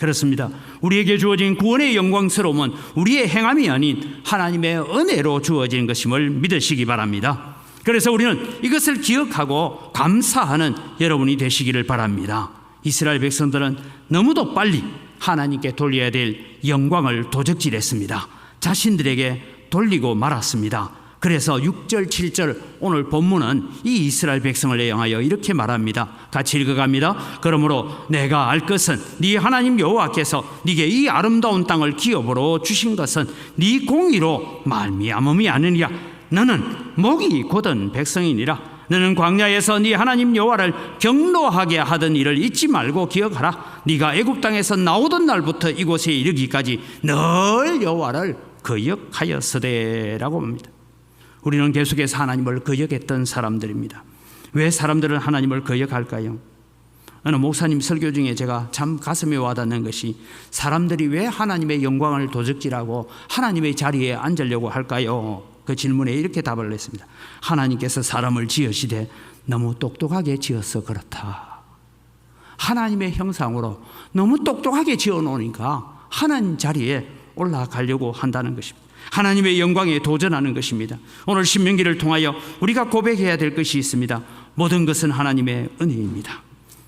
그렇습니다. 우리에게 주어진 구원의 영광스러움은 우리의 행함이 아닌 하나님의 은혜로 주어진 것임을 믿으시기 바랍니다. 그래서 우리는 이것을 기억하고 감사하는 여러분이 되시기를 바랍니다. 이스라엘 백성들은 너무도 빨리 하나님께 돌려야 될 영광을 도적질했습니다. 자신들에게 돌리고 말았습니다. 그래서 6절 7절 오늘 본문은 이 이스라엘 백성을 대하여 이렇게 말합니다. 같이 읽어갑니다. 그러므로 내가 알 것은 네 하나님 여호와께서 네게 이 아름다운 땅을 기업으로 주신 것은 네 공의로 말미암음이 아니니라. 너는 목이 곧은 백성이니라. 너는 광야에서 네 하나님 여호와를 경노하게 하던 일을 잊지 말고 기억하라. 네가 애굽 땅에서 나오던 날부터 이곳에 이르기까지 늘 여호와를 거역하였으되라고 합니다. 우리는 계속해서 하나님을 거역했던 사람들입니다. 왜 사람들은 하나님을 거역할까요? 어느 목사님 설교 중에 제가 참 가슴에 와닿는 것이 사람들이 왜 하나님의 영광을 도적질하고 하나님의 자리에 앉으려고 할까요? 그 질문에 이렇게 답을 했습니다. 하나님께서 사람을 지으시되 너무 똑똑하게 지어서 그렇다. 하나님의 형상으로 너무 똑똑하게 지어놓으니까 하나님 자리에 올라가려고 한다는 것입니다. 하나님의 영광에 도전하는 것입니다. 오늘 신명기를 통하여 우리가 고백해야 될 것이 있습니다. 모든 것은 하나님의 은혜입니다.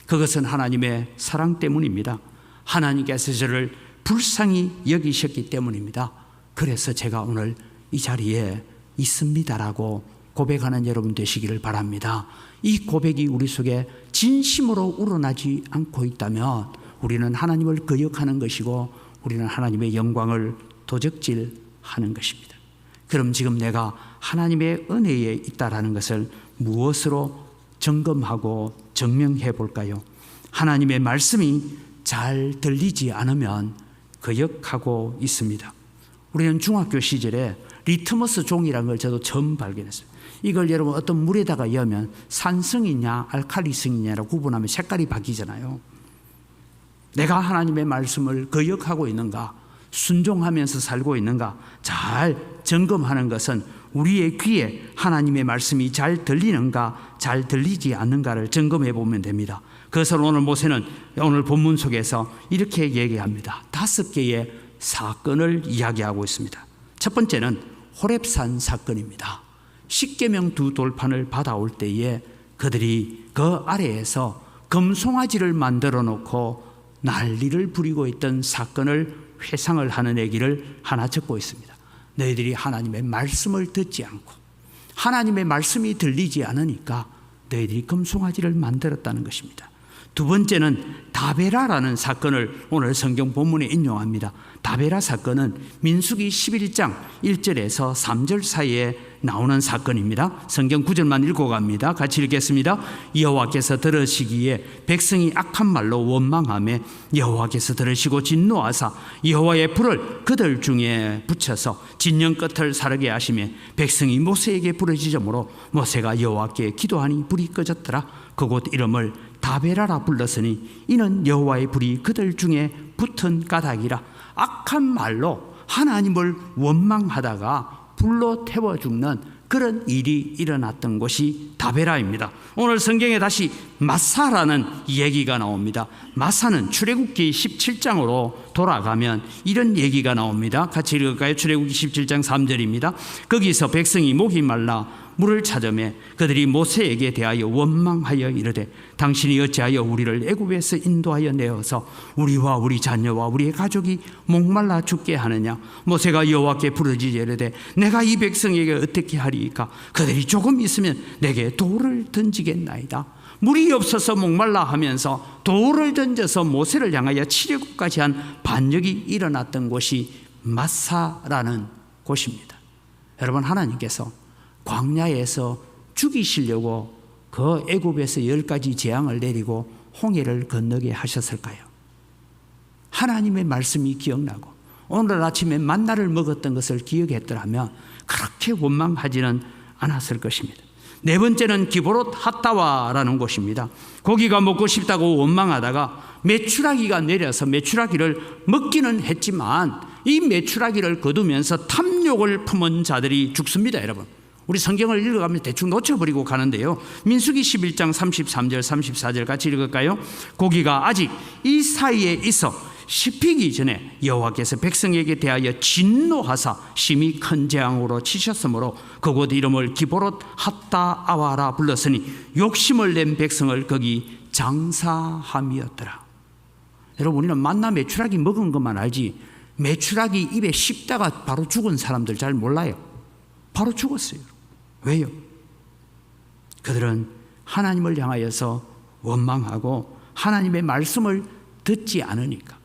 그것은 하나님의 사랑 때문입니다. 하나님께서 저를 불쌍히 여기셨기 때문입니다. 그래서 제가 오늘 이 자리에 있습니다라고 고백하는 여러분 되시기를 바랍니다. 이 고백이 우리 속에 진심으로 우러나지 않고 있다면 우리는 하나님을 거역하는 것이고 우리는 하나님의 영광을 도적질하는 것입니다. 그럼 지금 내가 하나님의 은혜에 있다라는 것을 무엇으로 점검하고 증명해 볼까요? 하나님의 말씀이 잘 들리지 않으면 거역하고 있습니다. 우리는 중학교 시절에 리트머스 종이라는 걸 저도 처음 발견했어요. 이걸 여러분 어떤 물에다가 넣으면 산성이냐 알칼리성이냐라고 구분하면 색깔이 바뀌잖아요. 내가 하나님의 말씀을 거역하고 있는가, 순종하면서 살고 있는가 잘 점검하는 것은 우리의 귀에 하나님의 말씀이 잘 들리는가 잘 들리지 않는가를 점검해 보면 됩니다. 그것을 오늘 모세는 오늘 본문 속에서 이렇게 얘기합니다. 5개의 사건을 이야기하고 있습니다. 첫 번째는 호렙산 사건입니다. 십계명 2 돌판을 받아올 때에 그들이 그 아래에서 금송아지를 만들어 놓고 난리를 부리고 있던 사건을 회상을 하는 얘기를 하나 적고 있습니다. 너희들이 하나님의 말씀을 듣지 않고 하나님의 말씀이 들리지 않으니까 너희들이 금송아지를 만들었다는 것입니다. 두 번째는 다베라라는 사건을 오늘 성경 본문에 인용합니다. 다베라 사건은 민수기 11장 1절에서 3절 사이에 나오는 사건입니다. 성경 9절만 읽어갑니다. 같이 읽겠습니다. 여호와께서 들으시기에 백성이 악한 말로 원망하며 여호와께서 들으시고 진노하사 여호와의 불을 그들 중에 붙여서 진영 끝을 사르게 하시며 백성이 모세에게 부르짖으므로 모세가 여호와께 기도하니 불이 꺼졌더라. 그곳 이름을 다베라라 불렀으니 이는 여호와의 불이 그들 중에 붙은 까닭이라. 악한 말로 하나님을 원망하다가 불로 태워 죽는 그런 일이 일어났던 곳이 다베라입니다. 오늘 성경에 다시 마사라는 얘기가 나옵니다. 마사는 출애굽기 17장으로 돌아가면 이런 얘기가 나옵니다. 같이 읽을까요? 출애굽기 17장 3절입니다. 거기서 백성이 목이 말라 물을 찾으며 그들이 모세에게 대하여 원망하여 이르되 당신이 어찌하여 우리를 애굽에서 인도하여 내어서 우리와 우리 자녀와 우리의 가족이 목말라 죽게 하느냐. 모세가 여호와께 부르짖어 이르되 내가 이 백성에게 어떻게 하리이까. 그들이 조금 있으면 내게 돌을 던지겠나이다. 물이 없어서 목말라 하면서 돌을 던져서 모세를 향하여 치려고까지 한 반역이 일어났던 곳이 마사라는 곳입니다. 여러분, 하나님께서 광야에서 죽이시려고 그 애굽에서 10가지 재앙을 내리고 홍해를 건너게 하셨을까요? 하나님의 말씀이 기억나고 오늘 아침에 만나를 먹었던 것을 기억했더라면 그렇게 원망하지는 않았을 것입니다. 네 번째는 기브롯 핫다와라는 곳입니다. 고기가 먹고 싶다고 원망하다가 메추라기가 내려서 메추라기를 먹기는 했지만 이 메추라기를 거두면서 탐욕을 품은 자들이 죽습니다. 여러분, 우리 성경을 읽어가면 대충 놓쳐버리고 가는데요. 민수기 11장 33절 34절 같이 읽을까요? 고기가 아직 이 사이에 있어 씹히기 전에 여호와께서 백성에게 대하여 진노하사 심히 큰 재앙으로 치셨으므로 그곳 이름을 기브롯 핫다아와라 불렀으니 욕심을 낸 백성을 거기 장사함이었더라. 여러분, 우리는 만나 메추라기 먹은 것만 알지 메추라기 입에 씹다가 바로 죽은 사람들 잘 몰라요. 바로 죽었어요. 왜요? 그들은 하나님을 향하여서 원망하고 하나님의 말씀을 듣지 않으니까,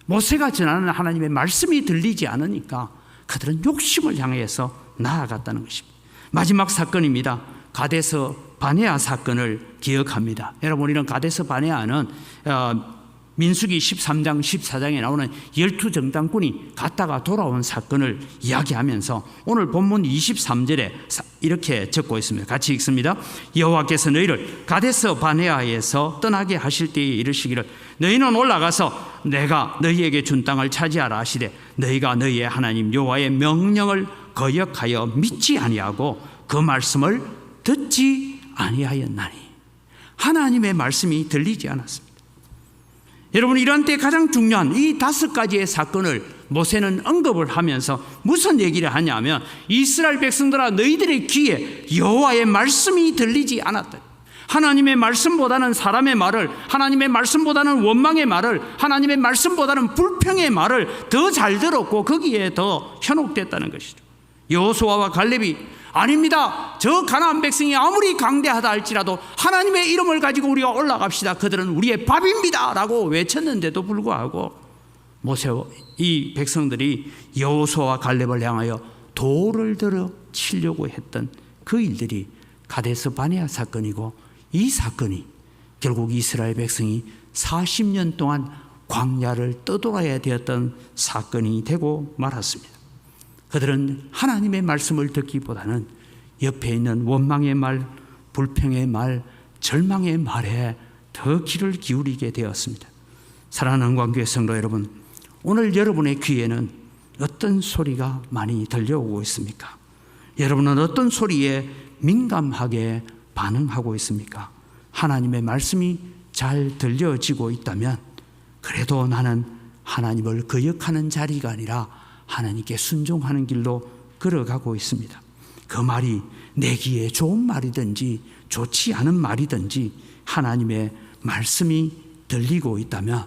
모세가 전하는 하나님의 말씀이 들리지 않으니까 그들은 욕심을 향해서 나아갔다는 것입니다. 마지막 사건입니다. 가데스 바네아 사건을 기억합니다. 여러분, 이런 가데스 바네아는 민수기 13장 14장에 나오는 12정당군이 갔다가 돌아온 사건을 이야기하면서 오늘 본문 23절에 이렇게 적고 있습니다. 같이 읽습니다. 여호와께서 너희를 가데스 바네아에서 떠나게 하실 때에 이르시기를 너희는 올라가서 내가 너희에게 준 땅을 차지하라 하시되 너희가 너희의 하나님 여호와의 명령을 거역하여 믿지 아니하고 그 말씀을 듣지 아니하였나니. 하나님의 말씀이 들리지 않았습니다. 여러분, 이런 때 가장 중요한 이 5가지의 사건을 모세는 언급을 하면서 무슨 얘기를 하냐면, 이스라엘 백성들아 너희들의 귀에 여호와의 말씀이 들리지 않았다. 하나님의 말씀보다는 사람의 말을, 하나님의 말씀보다는 원망의 말을, 하나님의 말씀보다는 불평의 말을 더 잘 들었고 거기에 더 현혹됐다는 것이죠. 여호수아와 갈렙이 아닙니다, 저 가나안 백성이 아무리 강대하다 할지라도 하나님의 이름을 가지고 우리가 올라갑시다, 그들은 우리의 밥입니다 라고 외쳤는데도 불구하고 모세와 이 백성들이 여호수아와 갈렙을 향하여 돌을 들어 치려고 했던 그 일들이 가데스 바네아 사건이고, 이 사건이 결국 이스라엘 백성이 40년 동안 광야를 떠돌아야 되었던 사건이 되고 말았습니다. 그들은 하나님의 말씀을 듣기보다는 옆에 있는 원망의 말, 불평의 말, 절망의 말에 더 귀를 기울이게 되었습니다. 사랑하는 한광교회 성도 여러분, 오늘 여러분의 귀에는 어떤 소리가 많이 들려오고 있습니까? 여러분은 어떤 소리에 민감하게 반응하고 있습니까? 하나님의 말씀이 잘 들려지고 있다면 그래도 나는 하나님을 거역하는 자리가 아니라 하나님께 순종하는 길로 걸어가고 있습니다. 그 말이 내 귀에 좋은 말이든지 좋지 않은 말이든지 하나님의 말씀이 들리고 있다면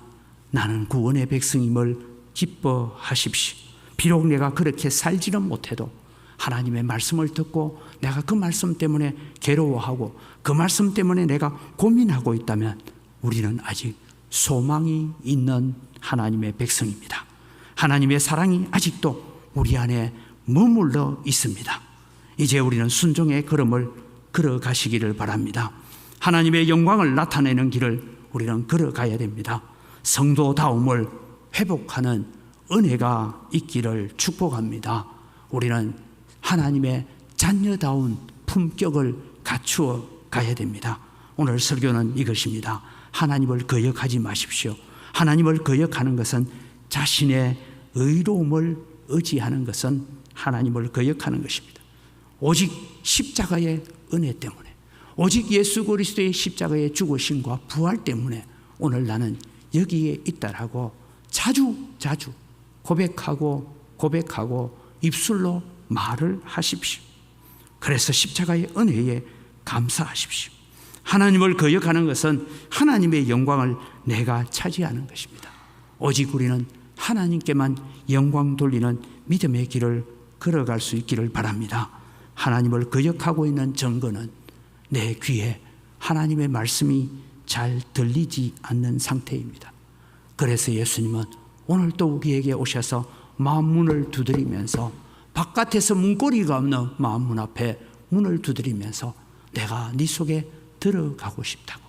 나는 구원의 백성임을 기뻐하십시오. 비록 내가 그렇게 살지는 못해도 하나님의 말씀을 듣고 내가 그 말씀 때문에 괴로워하고 그 말씀 때문에 내가 고민하고 있다면 우리는 아직 소망이 있는 하나님의 백성입니다. 하나님의 사랑이 아직도 우리 안에 머물러 있습니다. 이제 우리는 순종의 걸음을 걸어가시기를 바랍니다. 하나님의 영광을 나타내는 길을 우리는 걸어가야 됩니다. 성도다움을 회복하는 은혜가 있기를 축복합니다. 우리는 하나님의 자녀다운 품격을 갖추어 가야 됩니다. 오늘 설교는 이것입니다. 하나님을 거역하지 마십시오. 하나님을 거역하는 것은 자신의 의로움을 의지하는 것은 하나님을 거역하는 것입니다. 오직 십자가의 은혜 때문에, 오직 예수 그리스도의 십자가의 죽으심과 부활 때문에 오늘 나는 여기에 있다라고 자주 고백하고 입술로 말을 하십시오. 그래서 십자가의 은혜에 감사하십시오. 하나님을 거역하는 것은 하나님의 영광을 내가 차지하는 것입니다. 오직 우리는 하나님께만 영광 돌리는 믿음의 길을 걸어갈 수 있기를 바랍니다. 하나님을 거역하고 있는 증거는 내 귀에 하나님의 말씀이 잘 들리지 않는 상태입니다. 그래서 예수님은 오늘 또 우리에게 오셔서 마음문을 두드리면서, 바깥에서 문고리가 없는 마음문 앞에 문을 두드리면서 내가 네 속에 들어가고 싶다고,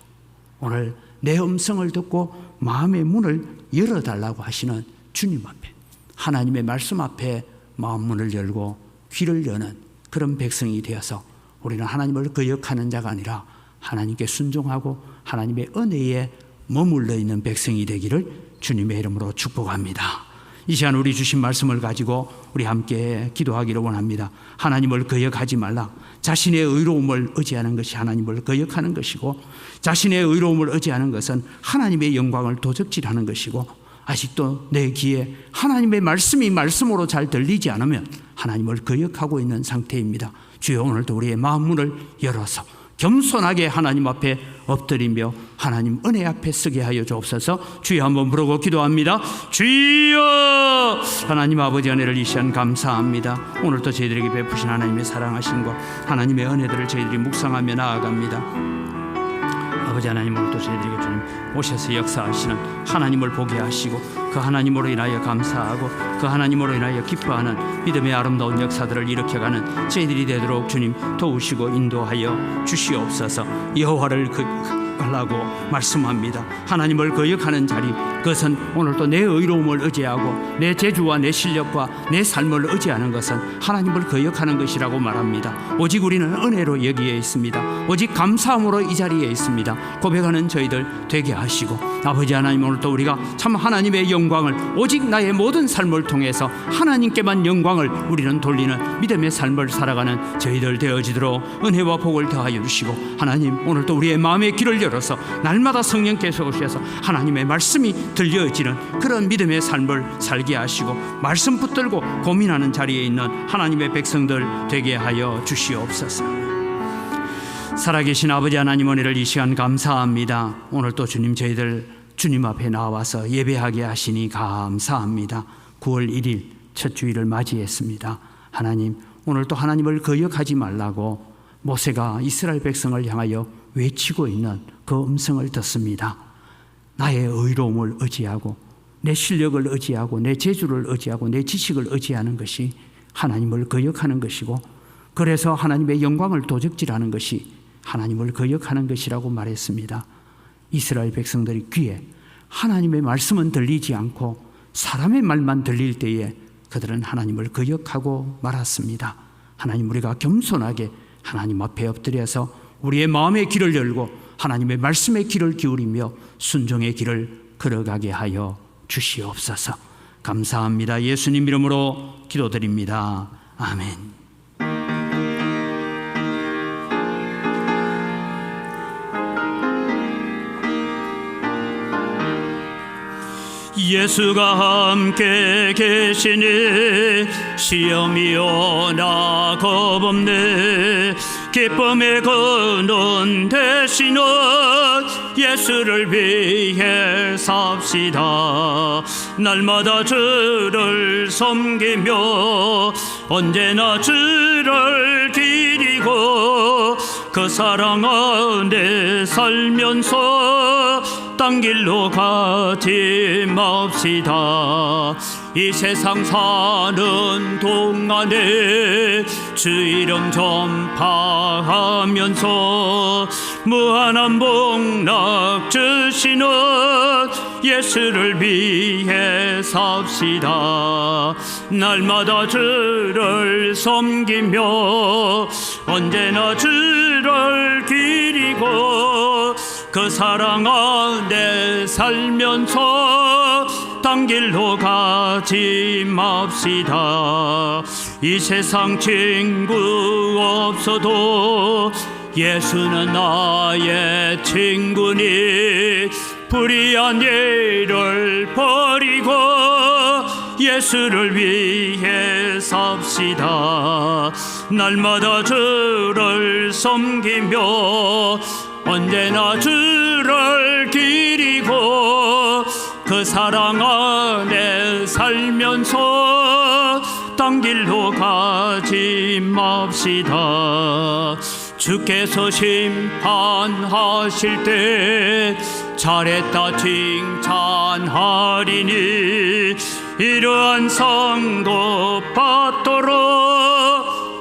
오늘 내 음성을 듣고 마음의 문을 열어달라고 하시는 주님 앞에, 하나님의 말씀 앞에 마음문을 열고 귀를 여는 그런 백성이 되어서 우리는 하나님을 거역하는 자가 아니라 하나님께 순종하고 하나님의 은혜에 머물러 있는 백성이 되기를 주님의 이름으로 축복합니다. 이 시간 우리 주신 말씀을 가지고 우리 함께 기도하기를 원합니다. 하나님을 거역하지 말라. 자신의 의로움을 의지하는 것이 하나님을 거역하는 것이고, 자신의 의로움을 의지하는 것은 하나님의 영광을 도적질하는 것이고, 아직도 내 귀에 하나님의 말씀이 말씀으로 잘 들리지 않으면 하나님을 거역하고 있는 상태입니다. 주여, 오늘도 우리의 마음문을 열어서 겸손하게 하나님 앞에 엎드리며 하나님 은혜 앞에 서게 하여 주옵소서. 주여 한번 부르고 기도합니다. 주여! 하나님 아버지, 은혜를 이 시간 감사합니다. 오늘도 저희들에게 베푸신 하나님의 사랑하심과 하나님의 은혜들을 저희들이 묵상하며 나아갑니다. 아버지 하나님, 오늘도 저희들에게 주님 오셔서 역사하시는 하나님을 보게 하시고 그 하나님으로 인하여 감사하고 그 하나님으로 인하여 기뻐하는 믿음의 아름다운 역사들을 일으켜가는 저희들이 되도록 주님 도우시고 인도하여 주시옵소서. 여호와를 하라고 말씀합니다. 하나님을 거역하는 자리, 그것은 오늘도 내 의로움을 의지하고 내 재주와 내 실력과 내 삶을 의지하는 것은 하나님을 거역하는 것이라고 말합니다. 오직 우리는 은혜로 여기에 있습니다. 오직 감사함으로 이 자리에 있습니다. 고백하는 저희들 되게 하시고 아버지 하나님, 오늘도 우리가 참 하나님의 영광을 오직 나의 모든 삶을 통해서 하나님께만 영광을 우리는 돌리는 믿음의 삶을 살아가는 저희들 되어지도록 은혜와 복을 더하여 주시고 하나님, 오늘도 우리의 마음의 길을 열어서 날마다 성령께서 오셔서 하나님의 말씀이 들려지는 그런 믿음의 삶을 살게 하시고 말씀 붙들고 고민하는 자리에 있는 하나님의 백성들 되게 하여 주시옵소서. 살아계신 아버지 하나님, 은혜를 이 시간 감사합니다. 오늘 또 주님, 저희들 주님 앞에 나와서 예배하게 하시니 감사합니다. 9월 1일 첫 주일을 맞이했습니다. 하나님, 오늘 또 하나님을 거역하지 말라고 모세가 이스라엘 백성을 향하여 외치고 있는 그 음성을 듣습니다. 나의 의로움을 의지하고 내 실력을 의지하고 내 재주를 의지하고 내 지식을 의지하는 것이 하나님을 거역하는 것이고, 그래서 하나님의 영광을 도적질하는 것이 하나님을 거역하는 것이라고 말했습니다. 이스라엘 백성들이 귀에 하나님의 말씀은 들리지 않고 사람의 말만 들릴 때에 그들은 하나님을 거역하고 말았습니다. 하나님, 우리가 겸손하게 하나님 앞에 엎드려서 우리의 마음의 길을 열고 하나님의 말씀의 길을 기울이며 순종의 길을 걸어가게 하여 주시옵소서. 감사합니다. 예수님 이름으로 기도드립니다. 아멘. 예수가 함께 계시니 시험이 오나 겁없네. 기쁨의 근원 되시는 예수를 위해 삽시다. 날마다 주를 섬기며 언제나 주를 기리고 그 사랑 안에 살면서 딴 길로 가지 맙시다. 이 세상 사는 동안에 주 이름 전파하면서 무한한 복락 주시는 예수를 위해 삽시다. 날마다 주를 섬기며 언제나 주를 기리고 그 사랑 안에 살면서 딴 길로 가지 맙시다. 이 세상 친구 없어도 예수는 나의 친구니 불의한 일을 버리고 예수를 위해 삽시다. 날마다 주를 섬기며 언제나 주를 기리고 그 사랑 안에 살면서 딴 길로 가지 맙시다. 주께서 심판하실 때 잘했다 칭찬하리니 이러한 상급 받도록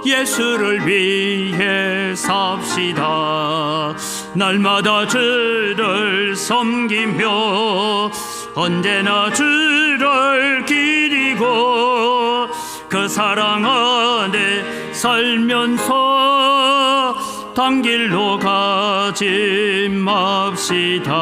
예수를 위해 삽시다. 날마다 주를 섬기며 언제나 주를 기리고 그 사랑 안에 살면서 딴 길로 가지 맙시다.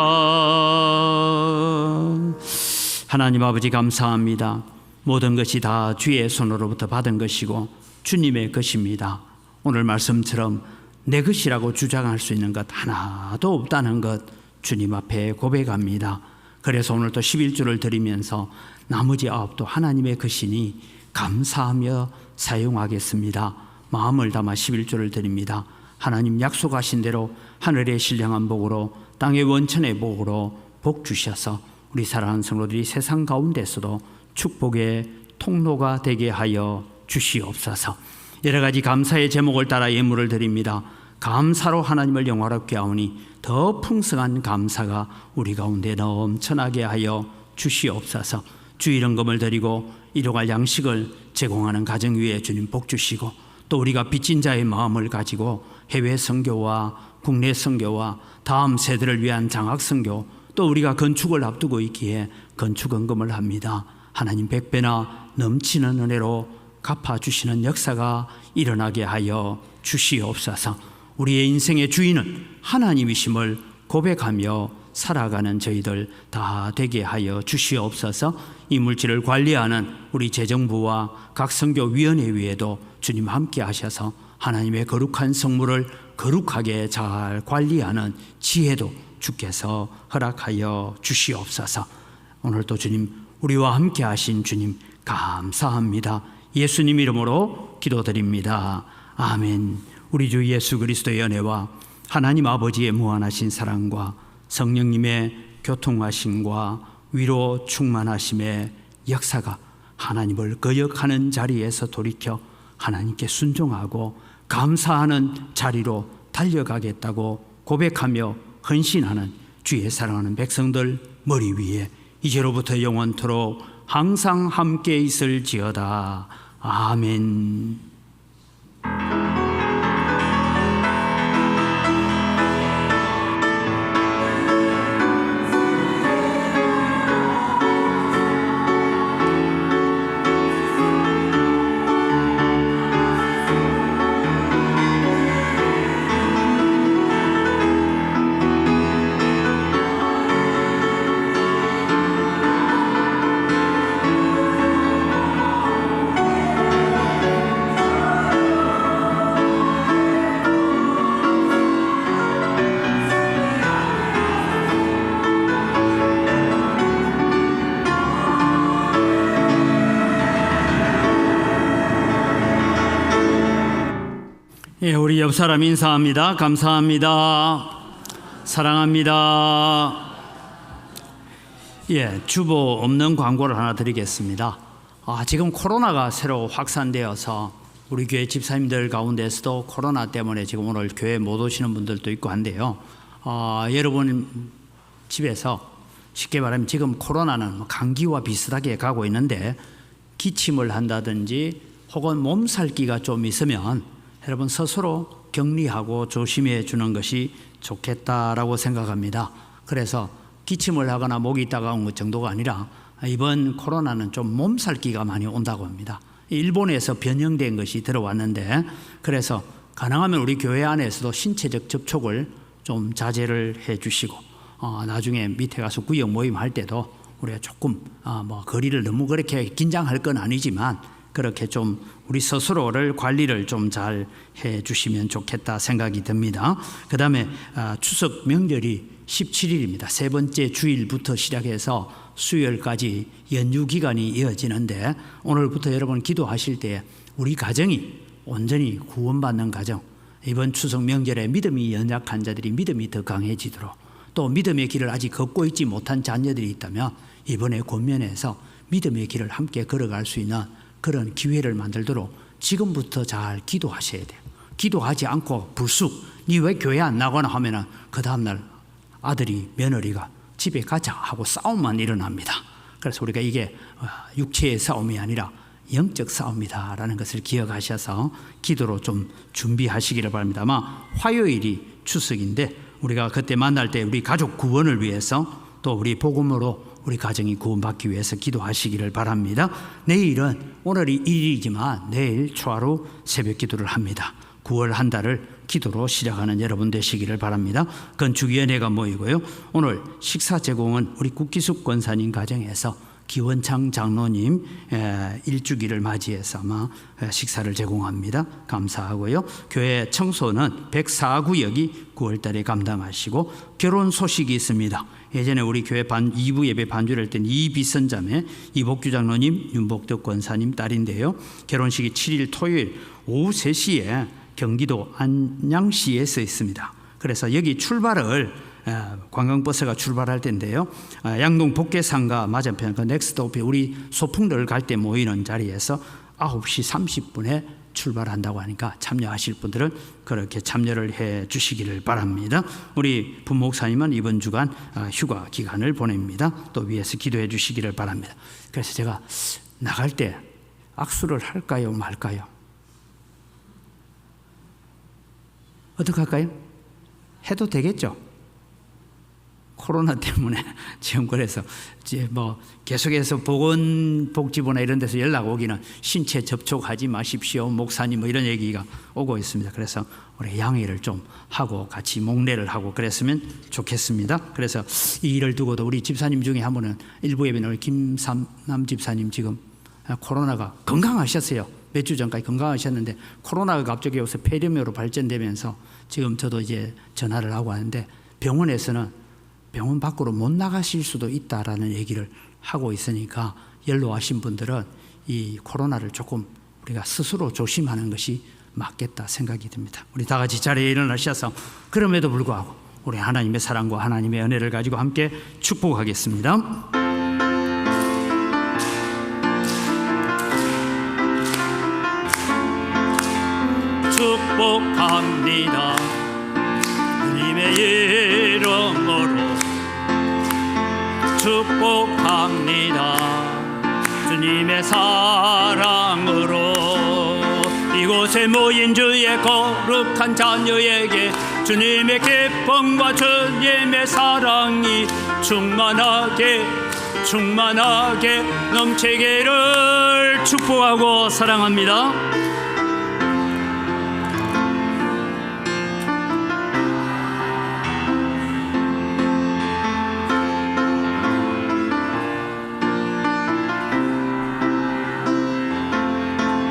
하나님 아버지, 감사합니다. 모든 것이 다 주의 손으로부터 받은 것이고 주님의 것입니다. 오늘 말씀처럼 내 것이라고 주장할 수 있는 것 하나도 없다는 것 주님 앞에 고백합니다. 그래서 오늘도 11조를 드리면서 나머지 9도 하나님의 것이니 감사하며 사용하겠습니다. 마음을 담아 11조를 드립니다. 하나님 약속하신 대로 하늘의 신령한 복으로 땅의 원천의 복으로 복 주셔서 우리 사랑하는 성도들이 세상 가운데서도 축복의 통로가 되게 하여 주시옵소서. 여러 가지 감사의 제목을 따라 예물을 드립니다. 감사로 하나님을 영화롭게 하오니 더 풍성한 감사가 우리 가운데 넘쳐나게 하여 주시옵소서. 주일헌금을 드리고 일용할 양식을 제공하는 가정 위에 주님 복 주시고, 또 우리가 빚진 자의 마음을 가지고 해외 선교와 국내 선교와 다음 세대를 위한 장학 선교, 또 우리가 건축을 앞두고 있기에 건축헌금을 합니다. 하나님 100배나 넘치는 은혜로 갚아주시는 역사가 일어나게 하여 주시옵소서. 우리의 인생의 주인은 하나님이심을 고백하며 살아가는 저희들 다 되게 하여 주시옵소서. 이 물질을 관리하는 우리 재정부와 각 선교위원회 위에도 주님 함께 하셔서 하나님의 거룩한 성물을 거룩하게 잘 관리하는 지혜도 주께서 허락하여 주시옵소서. 오늘도 주님, 우리와 함께 하신 주님 감사합니다. 예수님 이름으로 기도드립니다. 아멘. 우리 주 예수 그리스도의 은혜와 하나님 아버지의 무한하신 사랑과 성령님의 교통하심과 위로 충만하심의 역사가 하나님을 거역하는 자리에서 돌이켜 하나님께 순종하고 감사하는 자리로 달려가겠다고 고백하며 헌신하는 주의 사랑하는 백성들 머리 위에 이제로부터 영원토록 항상 함께 있을지어다. 아멘. 예, 우리 옆 사람 인사합니다. 감사합니다. 사랑합니다. 예, 주보 없는 광고를 하나 드리겠습니다. 지금 코로나가 새로 확산되어서 우리 교회 집사님들 가운데서도 코로나 때문에 지금 오늘 교회 못 오시는 분들도 있고 한데요. 여러분 집에서 쉽게 말하면 지금 코로나는 감기와 비슷하게 가고 있는데 기침을 한다든지 혹은 몸살기가 좀 있으면 여러분 스스로 격리하고 조심해 주는 것이 좋겠다라고 생각합니다. 그래서 기침을 하거나 목이 따가운 것 정도가 아니라 이번 코로나는 좀 몸살기가 많이 온다고 합니다. 일본에서 변형된 것이 들어왔는데, 그래서 가능하면 우리 교회 안에서도 신체적 접촉을 좀 자제를 해 주시고, 나중에 밑에 가서 구역 모임 할 때도 우리가 조금 거리를 너무 그렇게 긴장할 건 아니지만 그렇게 좀 우리 스스로를 관리를 좀 잘 해 주시면 좋겠다 생각이 듭니다. 그 다음에 추석 명절이 17일입니다. 세 번째 주일부터 시작해서 수요일까지 연휴 기간이 이어지는데, 오늘부터 여러분 기도하실 때 우리 가정이 온전히 구원받는 가정, 이번 추석 명절에 믿음이 연약한 자들이 믿음이 더 강해지도록, 또 믿음의 길을 아직 걷고 있지 못한 자녀들이 있다면 이번에 권면해서 믿음의 길을 함께 걸어갈 수 있는 그런 기회를 만들도록 지금부터 잘 기도하셔야 돼요. 기도하지 않고 불쑥 니 왜 교회 안 나가나 하면은 그 다음날 아들이 며느리가 집에 가자 하고 싸움만 일어납니다. 그래서 우리가 이게 육체의 싸움이 아니라 영적 싸움이다라는 것을 기억하셔서 기도로 좀 준비하시기를 바랍니다. 아마 화요일이 추석인데 우리가 그때 만날 때 우리 가족 구원을 위해서, 또 우리 복음으로 우리 가정이 구원받기 위해서 기도하시기를 바랍니다. 내일은, 오늘이 1일이지만 내일 초하루 새벽 기도를 합니다. 9월 한 달을 기도로 시작하는 여러분 되시기를 바랍니다. 건축위원회가 모이고요. 오늘 식사 제공은 우리 국기숙 권사님 가정에서 기원창 장로님 일주기를 맞이해서 아마 식사를 제공합니다. 감사하고요. 교회 청소는 104구역이 9월 달에 감당하시고, 결혼 소식이 있습니다. 예전에 우리 교회 2부 예배 반주를 할 때는 이비선자매 이복규 장로님, 윤복덕 권사님 딸인데요. 결혼식이 7일 토요일 오후 3시에 경기도 안양시에 서 있습니다. 그래서 여기 출발을 관광버스가 출발할 때인데요. 양동 복개상가 맞은편 그 넥스트 오피 우리 소풍들 갈 때 모이는 자리에서 9시 30분에 출발한다고 하니까 참여하실 분들은 그렇게 참여를 해 주시기를 바랍니다. 우리 부목사님은 이번 주간 휴가 기간을 보냅니다. 또 위에서 기도해 주시기를 바랍니다. 그래서 제가 나갈 때 악수를 할까요 말까요? 어떻게 할까요? 해도 되겠죠? 코로나 때문에 지금 그래서 이제 뭐 계속해서 보건복지부나 이런 데서 연락 오기는 신체 접촉하지 마십시오 목사님 뭐 이런 얘기가 오고 있습니다. 그래서 우리 양해를 좀 하고 같이 목례를 하고 그랬으면 좋겠습니다. 그래서 이 일을 두고도 우리 집사님 중에 한 분은 일부 예배는 우리 김삼남 집사님 지금 코로나가 건강하셨어요. 몇 주 전까지 건강하셨는데 코로나가 갑자기 여기서 폐렴으로 발전되면서 지금 저도 이제 전화를 하고 하는데 병원에서는 병원 밖으로 못 나가실 수도 있다라는 얘기를 하고 있으니까 연로하신 분들은 이 코로나를 조금 우리가 스스로 조심하는 것이 맞겠다 생각이 듭니다. 우리 다 같이 자리에 일어나셔서 그럼에도 불구하고 우리 하나님의 사랑과 하나님의 은혜를 가지고 함께 축복하겠습니다. 축복합니다. 주님의 이름으로 축복합니다. 주님의 사랑으로 이곳에 모인 주의 거룩한 자녀에게 주님의 기쁨과 주님의 사랑이 충만하게 넘치기를 축복하고 사랑합니다.